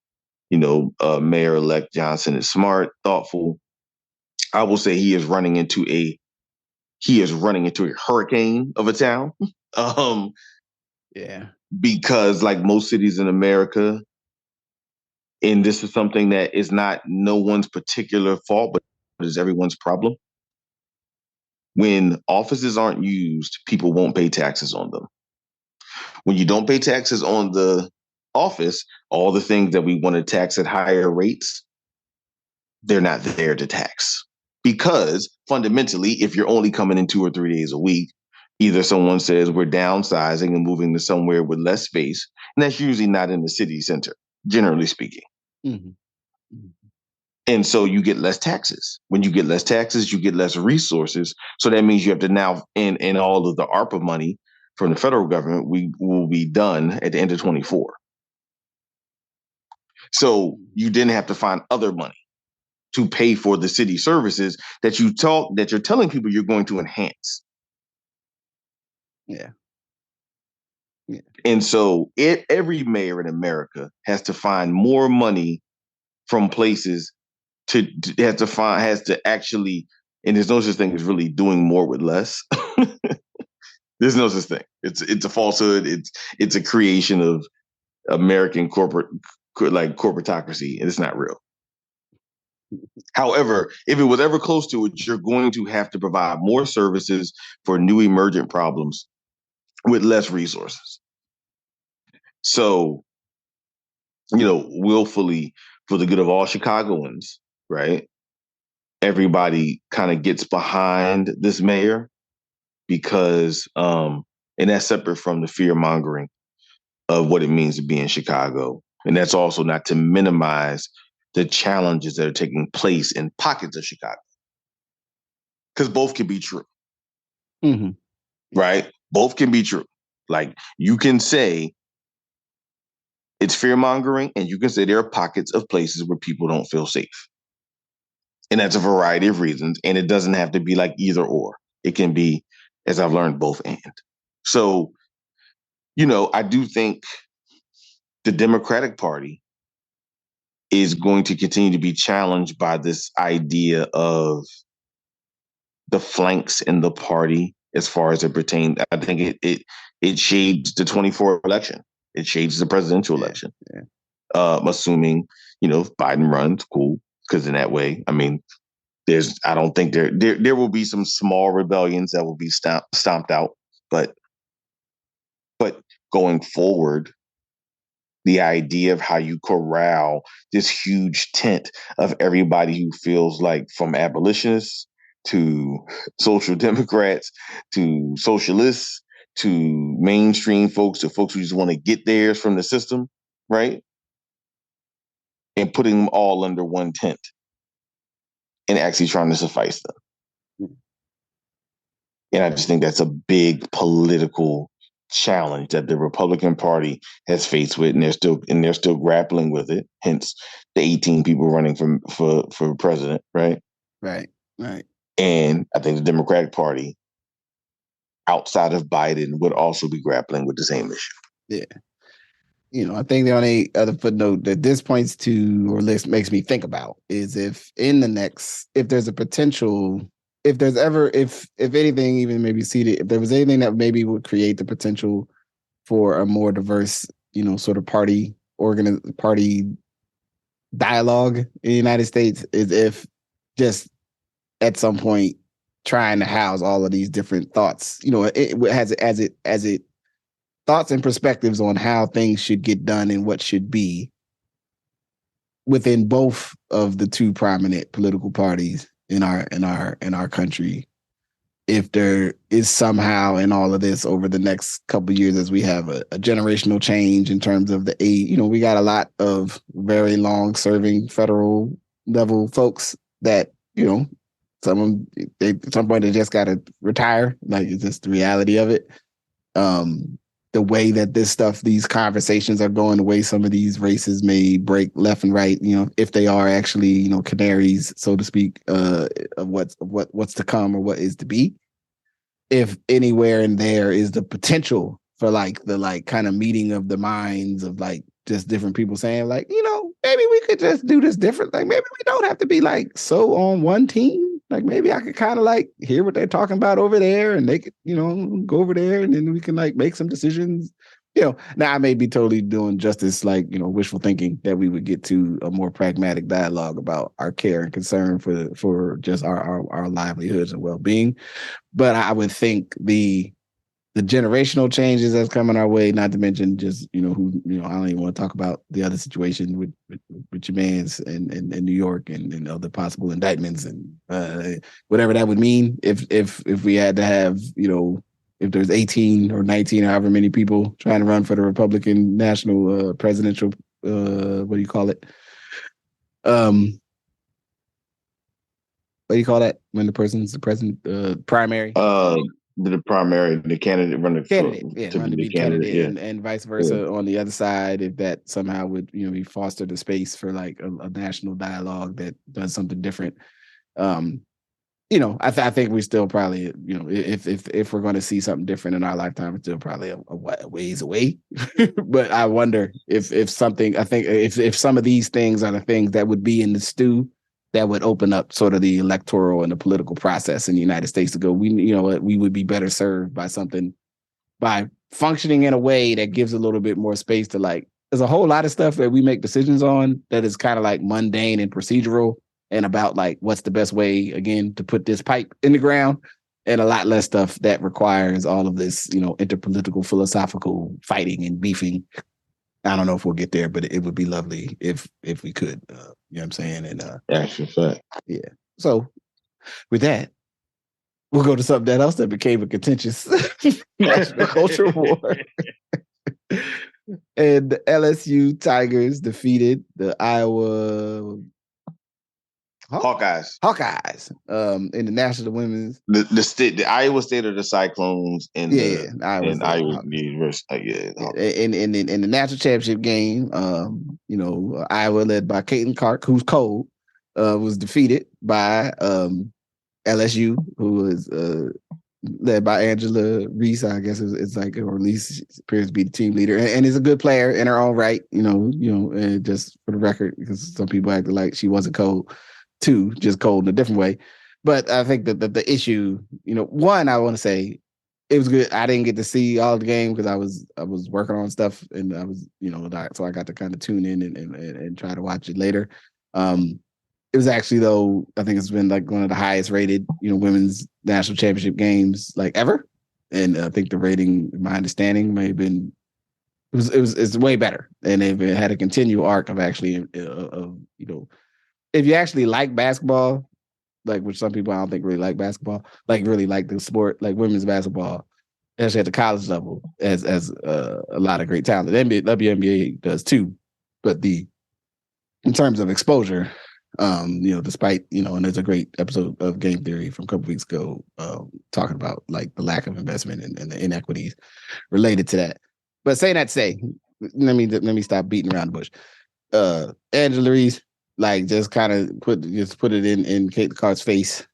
Mayor-elect Johnson is smart, thoughtful. I will say he is running into a hurricane of a town. Yeah. Because like most cities in America, and this is something that is not no one's particular fault, but is everyone's problem. When offices aren't used, people won't pay taxes on them. When you don't pay taxes on the office, all the things that we want to tax at higher rates, they're not there to tax. Because fundamentally, if you're only coming in 2 or 3 days a week, either someone says we're downsizing and moving to somewhere with less space, and that's usually not in the city center, generally speaking. Mm-hmm. Mm-hmm. And so you get less taxes. When you get less taxes, you get less resources. So that means you have to now, in all of the ARPA money, from the federal government, we will be done at the end of 24. So you didn't have to find other money to pay for the city services that you're telling people you're going to enhance. Yeah. And so every mayor in America has to find more money from places has to actually, and there's no such thing as really doing more with less. There's no such thing. It's a falsehood. It's a creation of American corporatocracy, and it's not real. However, if it was ever close to it, you're going to have to provide more services for new emergent problems with less resources. So, willfully, for the good of all Chicagoans, right? Everybody kind of gets behind this mayor because, and that's separate from the fear mongering of what it means to be in Chicago. And that's also not to minimize the challenges that are taking place in pockets of Chicago. Because both can be true. Mm-hmm. Right? Both can be true. Like, you can say it's fear mongering, and you can say there are pockets of places where people don't feel safe. And that's a variety of reasons. And it doesn't have to be like either or. It can be, as I've learned, both and. So, I do think the Democratic Party is going to continue to be challenged by this idea of the flanks in the party as far as it pertains. I think it shades the 24 election. It shades the presidential election. Yeah. Assuming, if Biden runs, cool. Because in that way, I mean, I don't think there will be some small rebellions that will be stomped out, but going forward, the idea of how you corral this huge tent of everybody who feels like, from abolitionists to social democrats to socialists to mainstream folks to folks who just want to get theirs from the system, right? And putting them all under one tent and actually trying to suffice them. And I just think that's a big political challenge that the Republican Party has faced with, and they're still grappling with it. Hence, the 18 people running for president, right? Right. And I think the Democratic Party, outside of Biden, would also be grappling with the same issue. Yeah. I think the only other footnote that this points to, or list makes me think about, is if there's a potential, if anything, even maybe seated, if there was anything that maybe would create the potential for a more diverse, sort of party dialogue in the United States, is if just at some point trying to house all of these different thoughts, it has thoughts and perspectives on how things should get done and what should be within both of the two prominent political parties in our country. If there is somehow in all of this over the next couple of years, as we have a generational change in terms of the age, we got a lot of very long serving federal level folks that, some of them, at some point they just got to retire. Like, it's just the reality of it. The way that these conversations are going, the way some of these races may break left and right, if they are actually, canaries, so to speak, of what's to come or what is to be. If anywhere in there is the potential for the kind of meeting of the minds of just different people saying maybe we could just do this different. Maybe we don't have to be so on one team. Maybe I could kind of hear what they're talking about over there, and they could, go over there, and then we can make some decisions. Now I may be totally doing justice, wishful thinking that we would get to a more pragmatic dialogue about our care and concern for just our livelihoods and well-being. But I would think the generational changes that's coming our way, not to mention just, I don't even want to talk about the other situation with your mans in New York and other possible indictments and whatever that would mean if we had to have, if there's 18 or 19 or however many people trying to run for the Republican national presidential, what do you call it? What do you call that when the person's the president? Primary? the primary, the candidate running candidate, to run be to the be candidate. candidate, Yeah, and vice yeah. versa on the other side, if that somehow would be foster the space for like a national dialogue that does something different. Um, I think we still probably, if we're going to see something different in our lifetime, it's still probably a ways away. But I wonder if something, I think if some of these things are the things that would be in the stew that would open up sort of the electoral and the political process in the United States to go, we would be better served by something, by functioning in a way that gives a little bit more space to, like, there's a whole lot of stuff that we make decisions on that is kind of like mundane and procedural and about like what's the best way again to put this pipe in the ground, and a lot less stuff that requires all of this interpolitical philosophical fighting and beefing. I don't know if we'll get there, but it would be lovely if we could. You know what I'm saying? And Actual fact. yeah. So with that, we'll go to something else that became a contentious national cultural war. And the LSU Tigers defeated the Iowa Hawkeyes. In the National Women's, the Iowa State of the Cyclones in Iowa University. In the national championship game, Iowa led by Caitlin Clark, who's cold, was defeated by LSU, who was led by Angela Reese. I guess it's like, or at least appears to be the team leader, and is a good player in her own right. And just for the record, because some people acted like she wasn't cold too, just cold in a different way. But I think that the issue, one, I want to say it was good. I didn't get to see all the game because I was working on stuff, and I was, so I got to kind of tune in and try to watch it later. It was actually, though, I think it's been like one of the highest rated, women's national championship games like ever. And I think the rating, my understanding, may have been, it's way better. And it had a continual arc of actually, if you actually like basketball, like, which some people I don't think really like basketball, like really like the sport, like women's basketball, especially at the college level, as a lot of great talent. The WNBA does too. But in terms of exposure, despite, and there's a great episode of Game Theory from a couple weeks ago talking about like the lack of investment and the inequities related to that. But saying that to say, let me stop beating around the bush. Angela Reese, like, just kind of put it in Kate Clark's face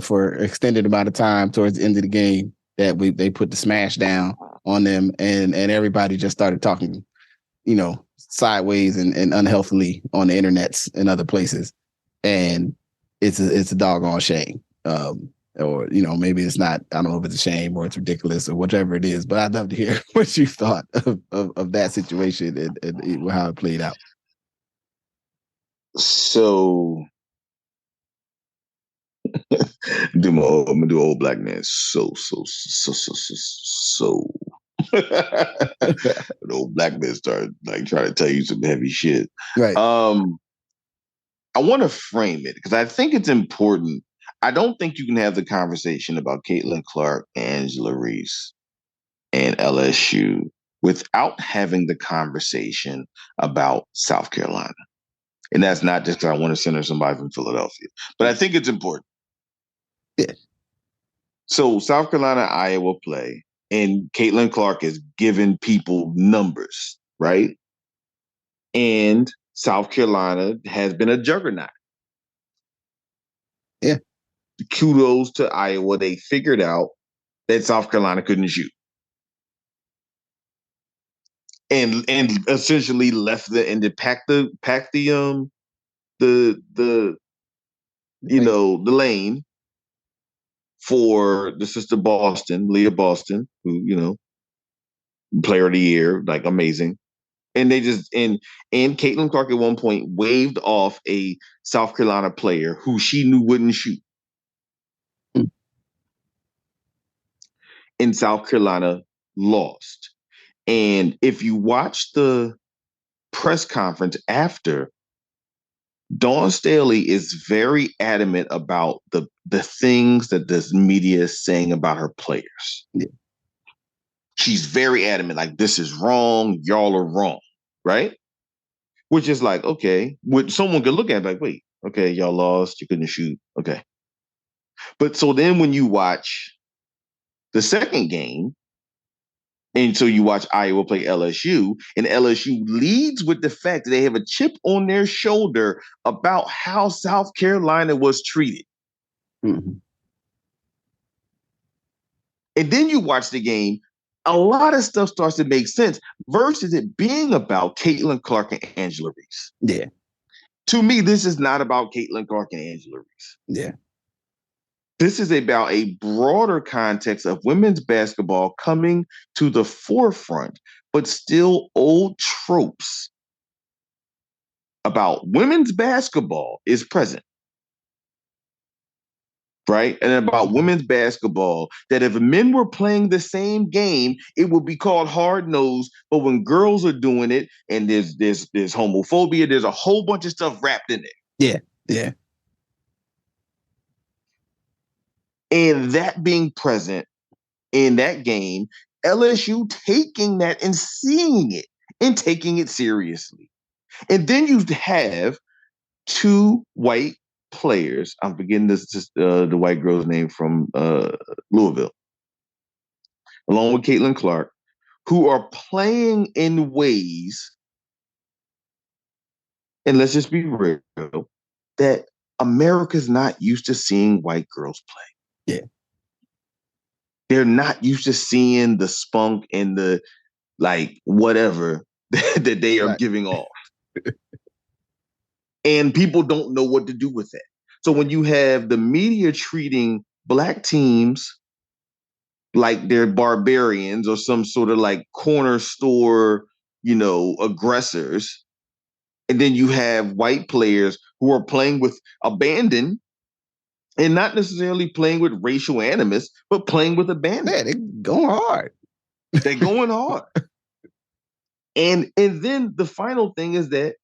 for extended amount of time towards the end of the game, that they put the smash down on them, and everybody just started talking, sideways and unhealthily on the internets and other places. And it's a doggone shame. Or, maybe it's not, I don't know if it's a shame or it's ridiculous or whatever it is, but I'd love to hear what you thought of that situation and how it played out. So I'm gonna do old black man. So the old black man started like trying to tell you some heavy shit. Right. I want to frame it because I think it's important. I don't think you can have the conversation about Caitlin Clark, Angela Reese, and LSU without having the conversation about South Carolina. And that's not just because I want to center somebody from Philadelphia, but I think it's important. Yeah. So South Carolina, Iowa play, and Caitlin Clark is giving people numbers, right? And South Carolina has been a juggernaut. Yeah. Kudos to Iowa. They figured out that South Carolina couldn't shoot. And essentially left the lane for the sister Boston, Leah Boston, who, player of the year, like amazing. And they just and Caitlin Clark at one point waved off a South Carolina player who she knew wouldn't shoot. And South Carolina lost. And if you watch the press conference after, Dawn Staley is very adamant about the things that this media is saying about her players. Yeah. She's very adamant, like, this is wrong, y'all are wrong, right? Which is like, okay, which someone could look at like, wait, okay, y'all lost, you couldn't shoot, okay. But so then when you watch the second game, and so you watch Iowa play LSU, and LSU leads with the fact that they have a chip on their shoulder about how South Carolina was treated. Mm-hmm. And then you watch the game, a lot of stuff starts to make sense versus it being about Caitlin Clark and Angela Reese. Yeah. To me, this is not about Caitlin Clark and Angela Reese. Yeah. This is about a broader context of women's basketball coming to the forefront, but still old tropes about women's basketball is present. Right? And about women's basketball, that if men were playing the same game, it would be called hard nosed. But when girls are doing it, and there's homophobia, there's a whole bunch of stuff wrapped in it. Yeah. Yeah. And that being present in that game, LSU taking that and seeing it and taking it seriously. And then you have two white players. I'm forgetting the white girl's name from Louisville, along with Caitlin Clark, who are playing in ways, and let's just be real, that America's not used to seeing white girls play. Yeah. They're not used to seeing the spunk and the whatever that they are giving off. And people don't know what to do with that. So when you have the media treating Black teams like they're barbarians or some sort of corner store, aggressors, and then you have white players who are playing with abandon and not necessarily playing with racial animus, but playing with abandon. Yeah, they're going hard. They're going hard. And then the final thing is that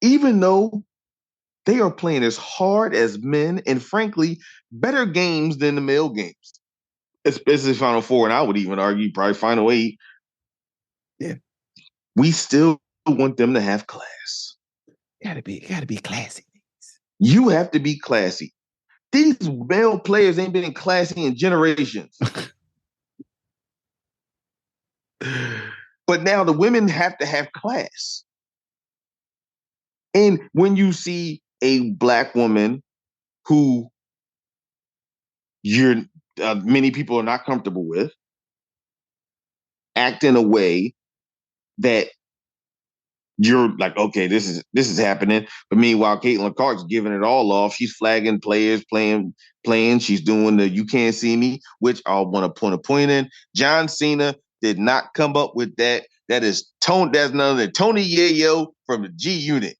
even though they are playing as hard as men and frankly better games than the male games, especially Final Four, and I would even argue probably Final Eight. Yeah, we still want them to have class. Gotta be classy. You have to be classy. These male players ain't been classy in generations. But now the women have to have class. And when you see a Black woman who many people are not comfortable with, act in a way that you're like, okay, this is happening. But meanwhile, Caitlin Clark's giving it all off. She's flagging players playing. She's doing the "you can't see me," which I want to put a point in. John Cena did not come up with that. That is Tony. That's none of the Tony Yayo from the G Unit.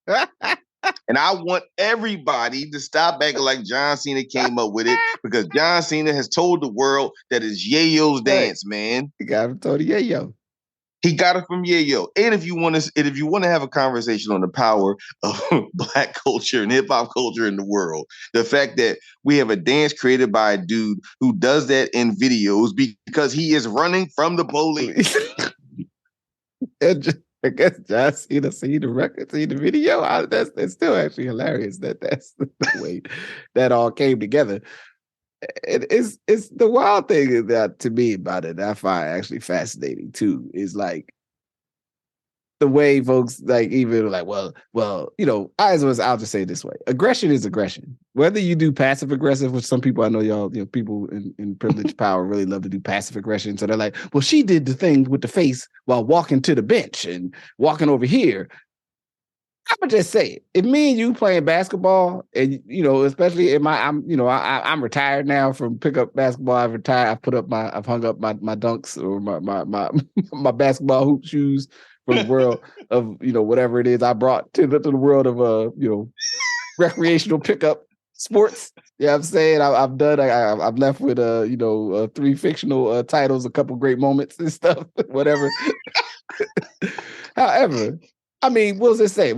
And I want everybody to stop acting like John Cena came up with it, because John Cena has told the world that it's Yayo's dance, man. He got it from Tony Yayo. He got it from Yayo. And if you want to have a conversation on the power of Black culture and hip hop culture in the world, the fact that we have a dance created by a dude who does that in videos because he is running from the police. I guess John Cena seen the record, seen the video. That's still actually hilarious. That's the way that all came together. It's the wild thing that to me about it, that I find actually fascinating too, is like the way folks even well, I'll just say it this way. Aggression is aggression. Whether you do passive aggressive, which some people I know people in privileged power really love to do passive aggression. So they're like, well, she did the thing with the face while walking to the bench and walking over here. I'm gonna just say it. If me and you playing basketball, and especially I'm retired now from pickup basketball. I've retired. I've hung up my dunks or my basketball hoop shoes from the world of whatever it is I brought to the world of recreational pickup sports. Yeah, I'm saying I've done. I've left with 3 fictional titles, a couple great moments and stuff, whatever. However, I mean, we'll just say,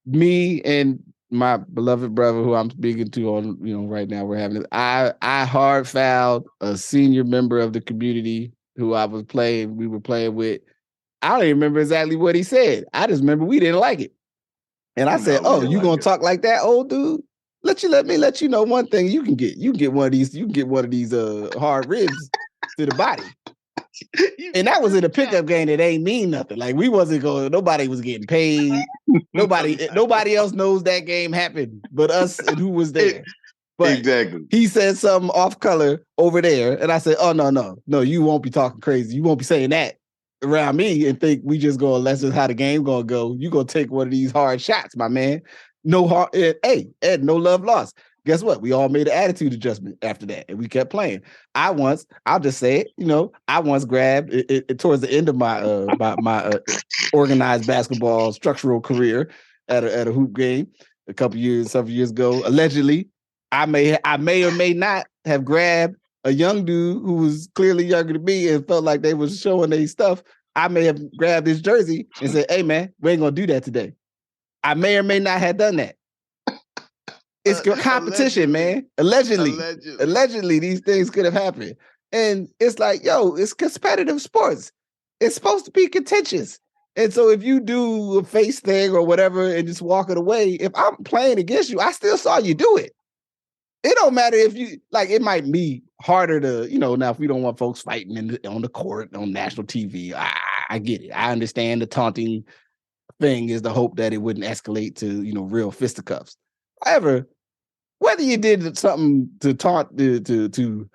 me and my beloved brother, who I'm speaking to on, right now, we're having this. I hard fouled a senior member of the community who we were playing with. I don't even remember exactly what he said. I just remember we didn't like it. And I said, "Oh, you gonna talk like that, old dude?" let me let you know one thing. You can get one of these hard ribs to the body. And that was in a pickup game that ain't mean nothing. Like we wasn't going, nobody was getting paid. Nobody else knows that game happened but us and who was there. But exactly. He said something off color over there. And I said, oh, no, you won't be talking crazy. You won't be saying that around me and think we just going, that's just how the game going to go. You going to take one of these hard shots, my man. No hard, hey, Ed, no love lost. Guess what? We all made an attitude adjustment after that, and we kept playing. I'll just say it, I once grabbed it towards the end of my organized basketball structural career at a hoop game several years ago. Allegedly, I may or may not have grabbed a young dude who was clearly younger than me and felt like they was showing their stuff. I may have grabbed his jersey and said, "Hey, man, we ain't gonna do that today." I may or may not have done that. It's competition, man. Allegedly, these things could have happened. And it's like, yo, it's competitive sports. It's supposed to be contentious. And so if you do a face thing or whatever and just walk it away, if I'm playing against you, I still saw you do it. It don't matter if you, like, it might be harder to, now if we don't want folks fighting on the court, on national TV, I get it. I understand the taunting thing is the hope that it wouldn't escalate to, real fisticuffs. However, whether you did something to taunt, to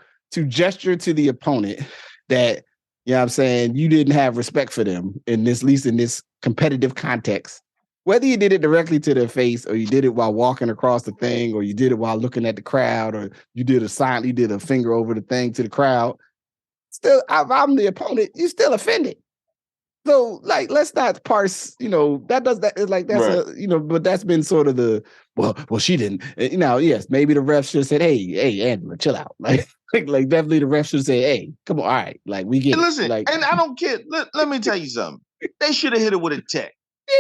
gesture to the opponent that, what I'm saying, you didn't have respect for them at least in this competitive context, whether you did it directly to their face or you did it while walking across the thing or you did it while looking at the crowd or you did a finger over the thing to the crowd, still, if I'm the opponent, you still offended. So, like, let's not parse, that does that. It's like, that's right. But that's been sort of the, well, she didn't, yes, maybe the ref should have said, hey, Angela, chill out. Like definitely the ref should say, hey, come on, all right, like, we get listen, it. Like, and I don't care. Let me tell you something. They should have hit it with a tech.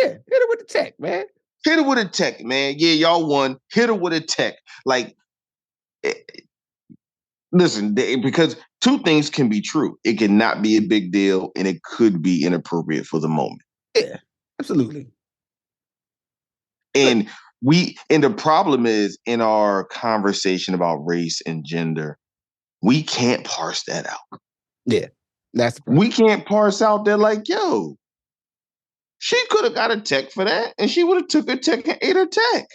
Yeah, hit it with the tech, man. Hit it with a tech, man. Yeah, y'all won. Hit it with a tech. Like, listen, because two things can be true. It cannot be a big deal, and it could be inappropriate for the moment. Yeah, absolutely. And the problem is in our conversation about race and gender, we can't parse that out. Yeah, that's the problem. We can't parse out that, like, yo, she could have got a tech for that, and she would have took her tech and ate her tech.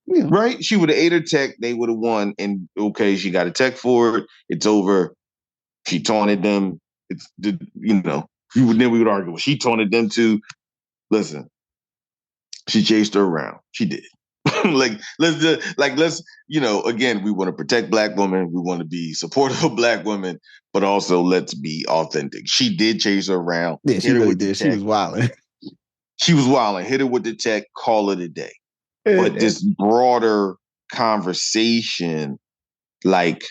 Yeah. Right? She would have ate her tech, they would have won, and okay, she got a tech for it, it's over. She taunted them. Then we would argue, well, she taunted them too. Listen, she chased her around. She did. Let's again, we want to protect Black women. We want to be supportive of Black women, but also let's be authentic. She did chase her around. Yeah, she really did. She was wilding. She was wilding. Hit her with the tech, call it a day. But this broader conversation, like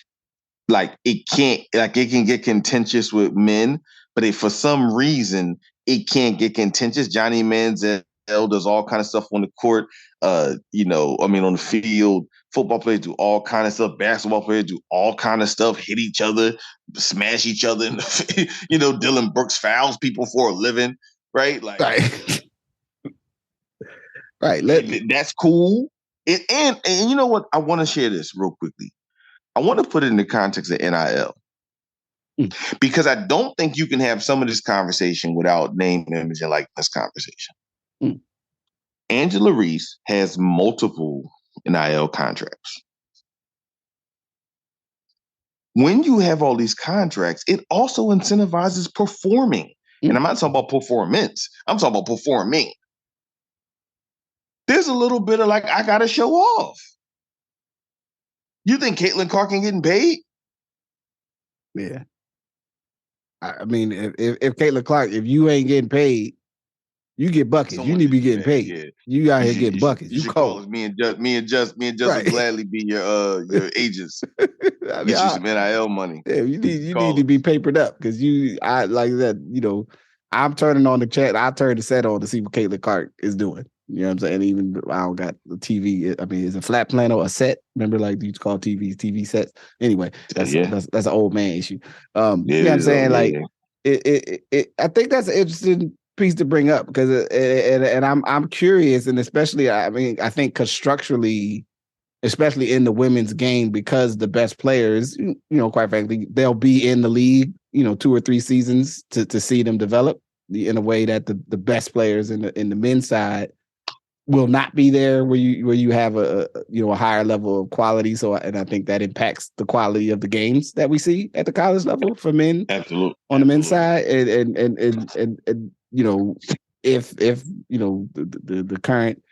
it can get contentious with men, but if for some reason it can't get contentious, Johnny Manziel does all kind of stuff on the court, on the field. Football players do all kind of stuff. Basketball players do all kind of stuff. Hit each other, smash each other. Dylan Brooks fouls people for a living, right? Like, right. That's cool. And you know what? I want to share this real quickly. I want to put it in the context of NIL. Because I don't think you can have some of this conversation without name, image, and likeness conversation. Angela Reese has multiple NIL contracts. When you have all these contracts, it also incentivizes performing. And I'm not talking about performance. I'm talking about performing. There's a little bit of, like, I got to show off. You think Caitlin Clark ain't getting paid? Yeah. I mean, if Caitlin Clark, if you ain't getting paid, you get buckets. You need to be getting paid. Yeah. You out here getting buckets. You cold. Me and Justin right. Will gladly be your agents. I mean, get you some NIL money. Yeah, you need to be papered up because I like that. I'm turning on the chat. I turn the set on to see what Caitlin Clark is doing. You know what I'm saying? Even I don't got the TV. I mean, is a flat plan or a set? Remember, like you used to call TV sets. Anyway, that's an old man issue. You know what I'm saying? Like, I think that's an interesting piece to bring up because and I'm curious, and especially I mean I think because structurally, especially in the women's game, because the best players, quite frankly, they'll be in the league, 2 or 3 seasons to see them develop in a way that the best players in the men's side will not be there where you have a higher level of quality. So, and I think that impacts the quality of the games that we see at the college level for men. Absolutely. On the men's side. And if the current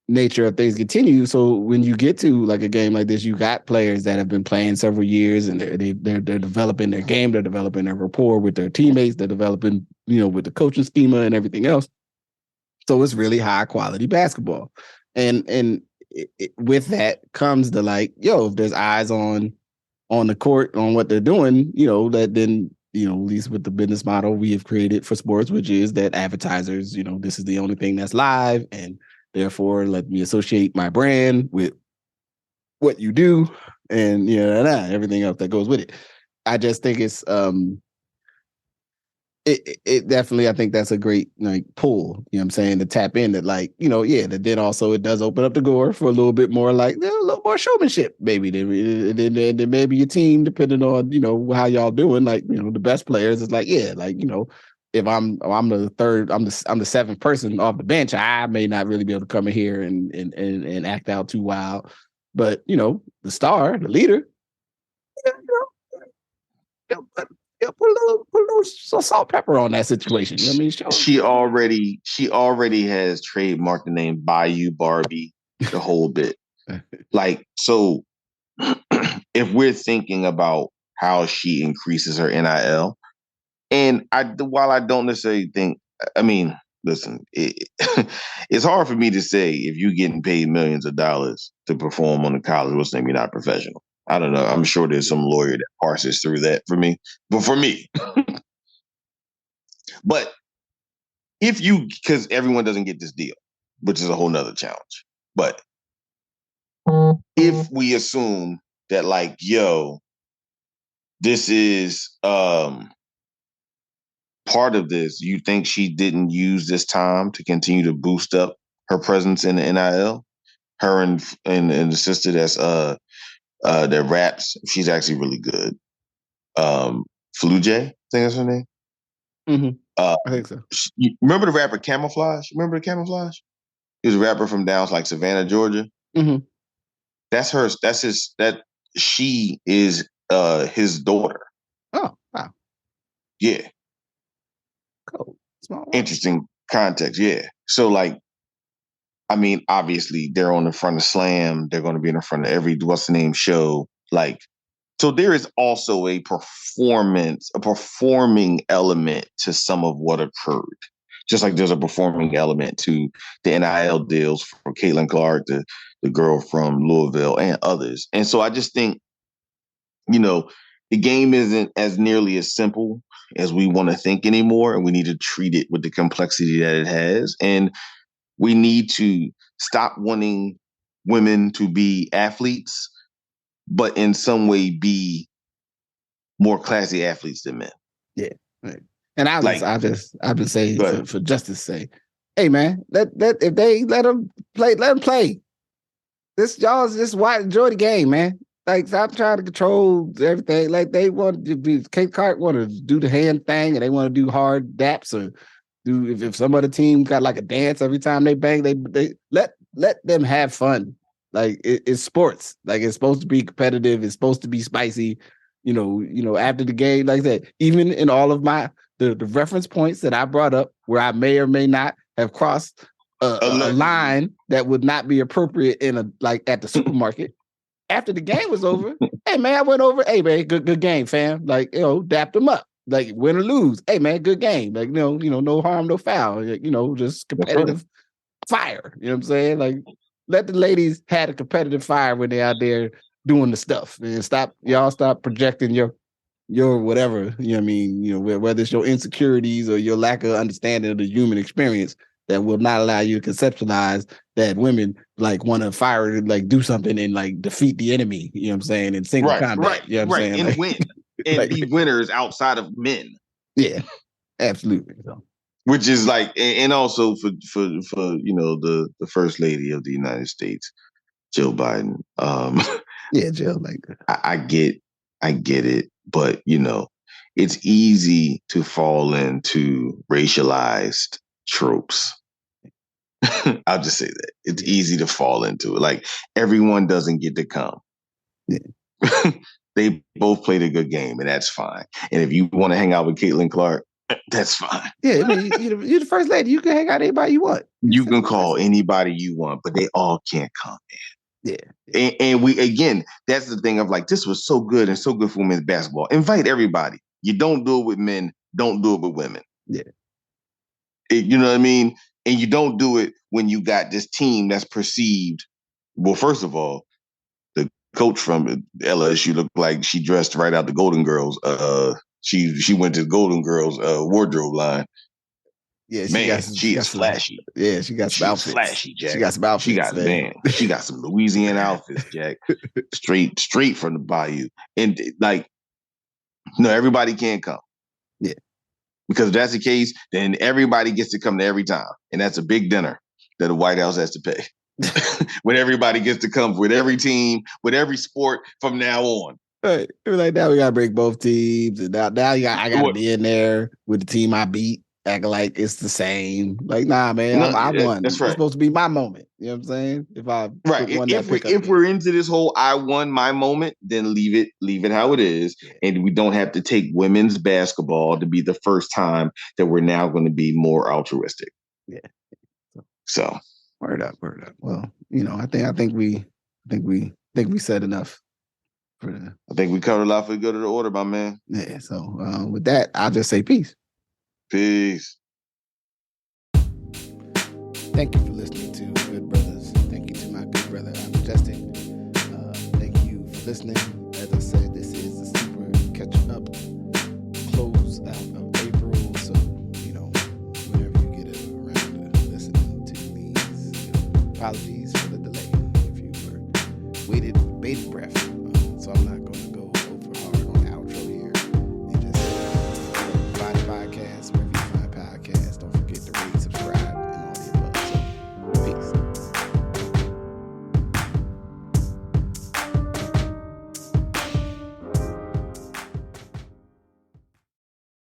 nature of things continue. So when you get to like a game like this, you got players that have been playing several years and they're developing their game, they're developing their rapport with their teammates, they're developing, with the coaching schema and everything else. So it's really high quality basketball. And with that comes the if there's eyes on the court on what they're doing, that then, at least with the business model we have created for sports, which is that advertisers, this is the only thing that's live, and therefore let me associate my brand with what you do and everything else that goes with it. I just think it's it definitely, I think that's a great pull, what I'm saying, to tap in that that then also it does open up the door for a little bit more a little more showmanship, maybe. Then maybe your team, depending on, how y'all doing, the best players is if I'm the third, I'm the 7th person off the bench, I may not really be able to come in here and act out too wild. But, the star, the leader, put a little salt pepper on that situation. I mean, she already has trademarked the name Bayou Barbie, the whole bit. So if we're thinking about how she increases her NIL, and while I don't necessarily think, I mean, listen, it's hard for me to say if you're getting paid millions of dollars to perform on the college, what's name, you're not professional. I don't know. I'm sure there's some lawyer that parses through that for me. But for me, but because everyone doesn't get this deal, which is a whole nother challenge. But if we assume that this is part of this, you think she didn't use this time to continue to boost up her presence in the NIL? Her and the sister that's that raps, she's actually really good. Flujay, I think that's her name. Mm-hmm. I think so. Remember the rapper Camouflage? Remember the Camouflage? He was a rapper from down Savannah, Georgia. Mm-hmm. That's her. That's his. That she is his daughter. Oh wow. Yeah. Cool. Small. Interesting context. Yeah. So I mean, obviously they're on the front of Slam. They're going to be in the front of every what's the name show. So there is also a performing element to some of what occurred. Just like there's a performing element to the NIL deals for Caitlin Clark, the girl from Louisville, and others. And so I just think, the game isn't as nearly as simple as we want to think anymore, and we need to treat it with the complexity that it has. And we need to stop wanting women to be athletes, but in some way be more classy athletes than men. Yeah. Right. And I'll just say for justice sake, hey man, if they let them play. Y'all just enjoy the game, man. Stop trying to control everything. They want to be Kate Clark want to do the hand thing, and they want to do hard daps, or do if some other team got a dance every time they bang, they let them have fun. It's sports. It's supposed to be competitive. It's supposed to be spicy. After the game, like that. Even in all of the reference points that I brought up, where I may or may not have crossed a line that would not be appropriate in at the supermarket. After the game was over, hey man, I went over. Hey man, good game, fam. Dapped them up. Win or lose. Hey man, good game. No harm, no foul. Just competitive fire. You know what I'm saying? Let the ladies have a competitive fire when they're out there doing the stuff, and stop projecting your whatever. You know what I mean? Whether it's your insecurities or your lack of understanding of the human experience that will not allow you to conceptualize that women want to fire, do something and defeat the enemy. You know what I'm saying? In single combat. Right. You know what I'm saying? And win and be winners outside of men. Yeah, absolutely. So which is like, and also for the first lady of the United States, Jill Biden. Yeah, Jill, like I get it, but it's easy to fall into racialized tropes. I'll just say that it's easy to fall into it. Like everyone doesn't get to come. Yeah. They both played a good game, and that's fine. And if you want to hang out with Caitlin Clark, that's fine. Yeah, I mean, you're the first lady. You can hang out anybody you want. You can call anybody you want, but they all can't come in. Yeah. And we, again, that's the thing of like, this was so good and so good for women's basketball. Invite everybody. You don't do it with men. Don't do it with women. Yeah. You know what I mean? And you don't do it when you got this team that's perceived. Well, first of all, the coach from LSU looked like she dressed right out the Golden Girls. She went to the Golden Girls wardrobe line. Yeah, she is flashy. Yeah, she got some outfits. Flashy, Jack. She got some outfits. She got some Louisiana outfits, Jack. Straight from the bayou. And like, no, everybody can't come. Yeah. Because if that's the case, then everybody gets to come to every time. And that's a big dinner that the White House has to pay. When everybody gets to come with every team, with every sport from now on. Right. Like now we gotta break both teams. And now I gotta be in there with the team I beat, acting like it's the same. Like, nah, man, I won. That's right. It's supposed to be my moment. You know what I'm saying? If we're into this whole I won my moment, then leave it how it is. And we don't have to take women's basketball to be the first time that we're now going to be more altruistic. Yeah. So word up. Well, I think we said enough. I think we covered a lot for the good of the order, my man. Yeah. So with that, I'll just say peace. Peace. Thank you for listening to Good Brothers. Thank you to my good brother, Majestic. Thank you for listening. As I said, this is a super catch-up close out of April. So, whenever you get around to listening to these, apologies for the delay. If you were waited with bated breath.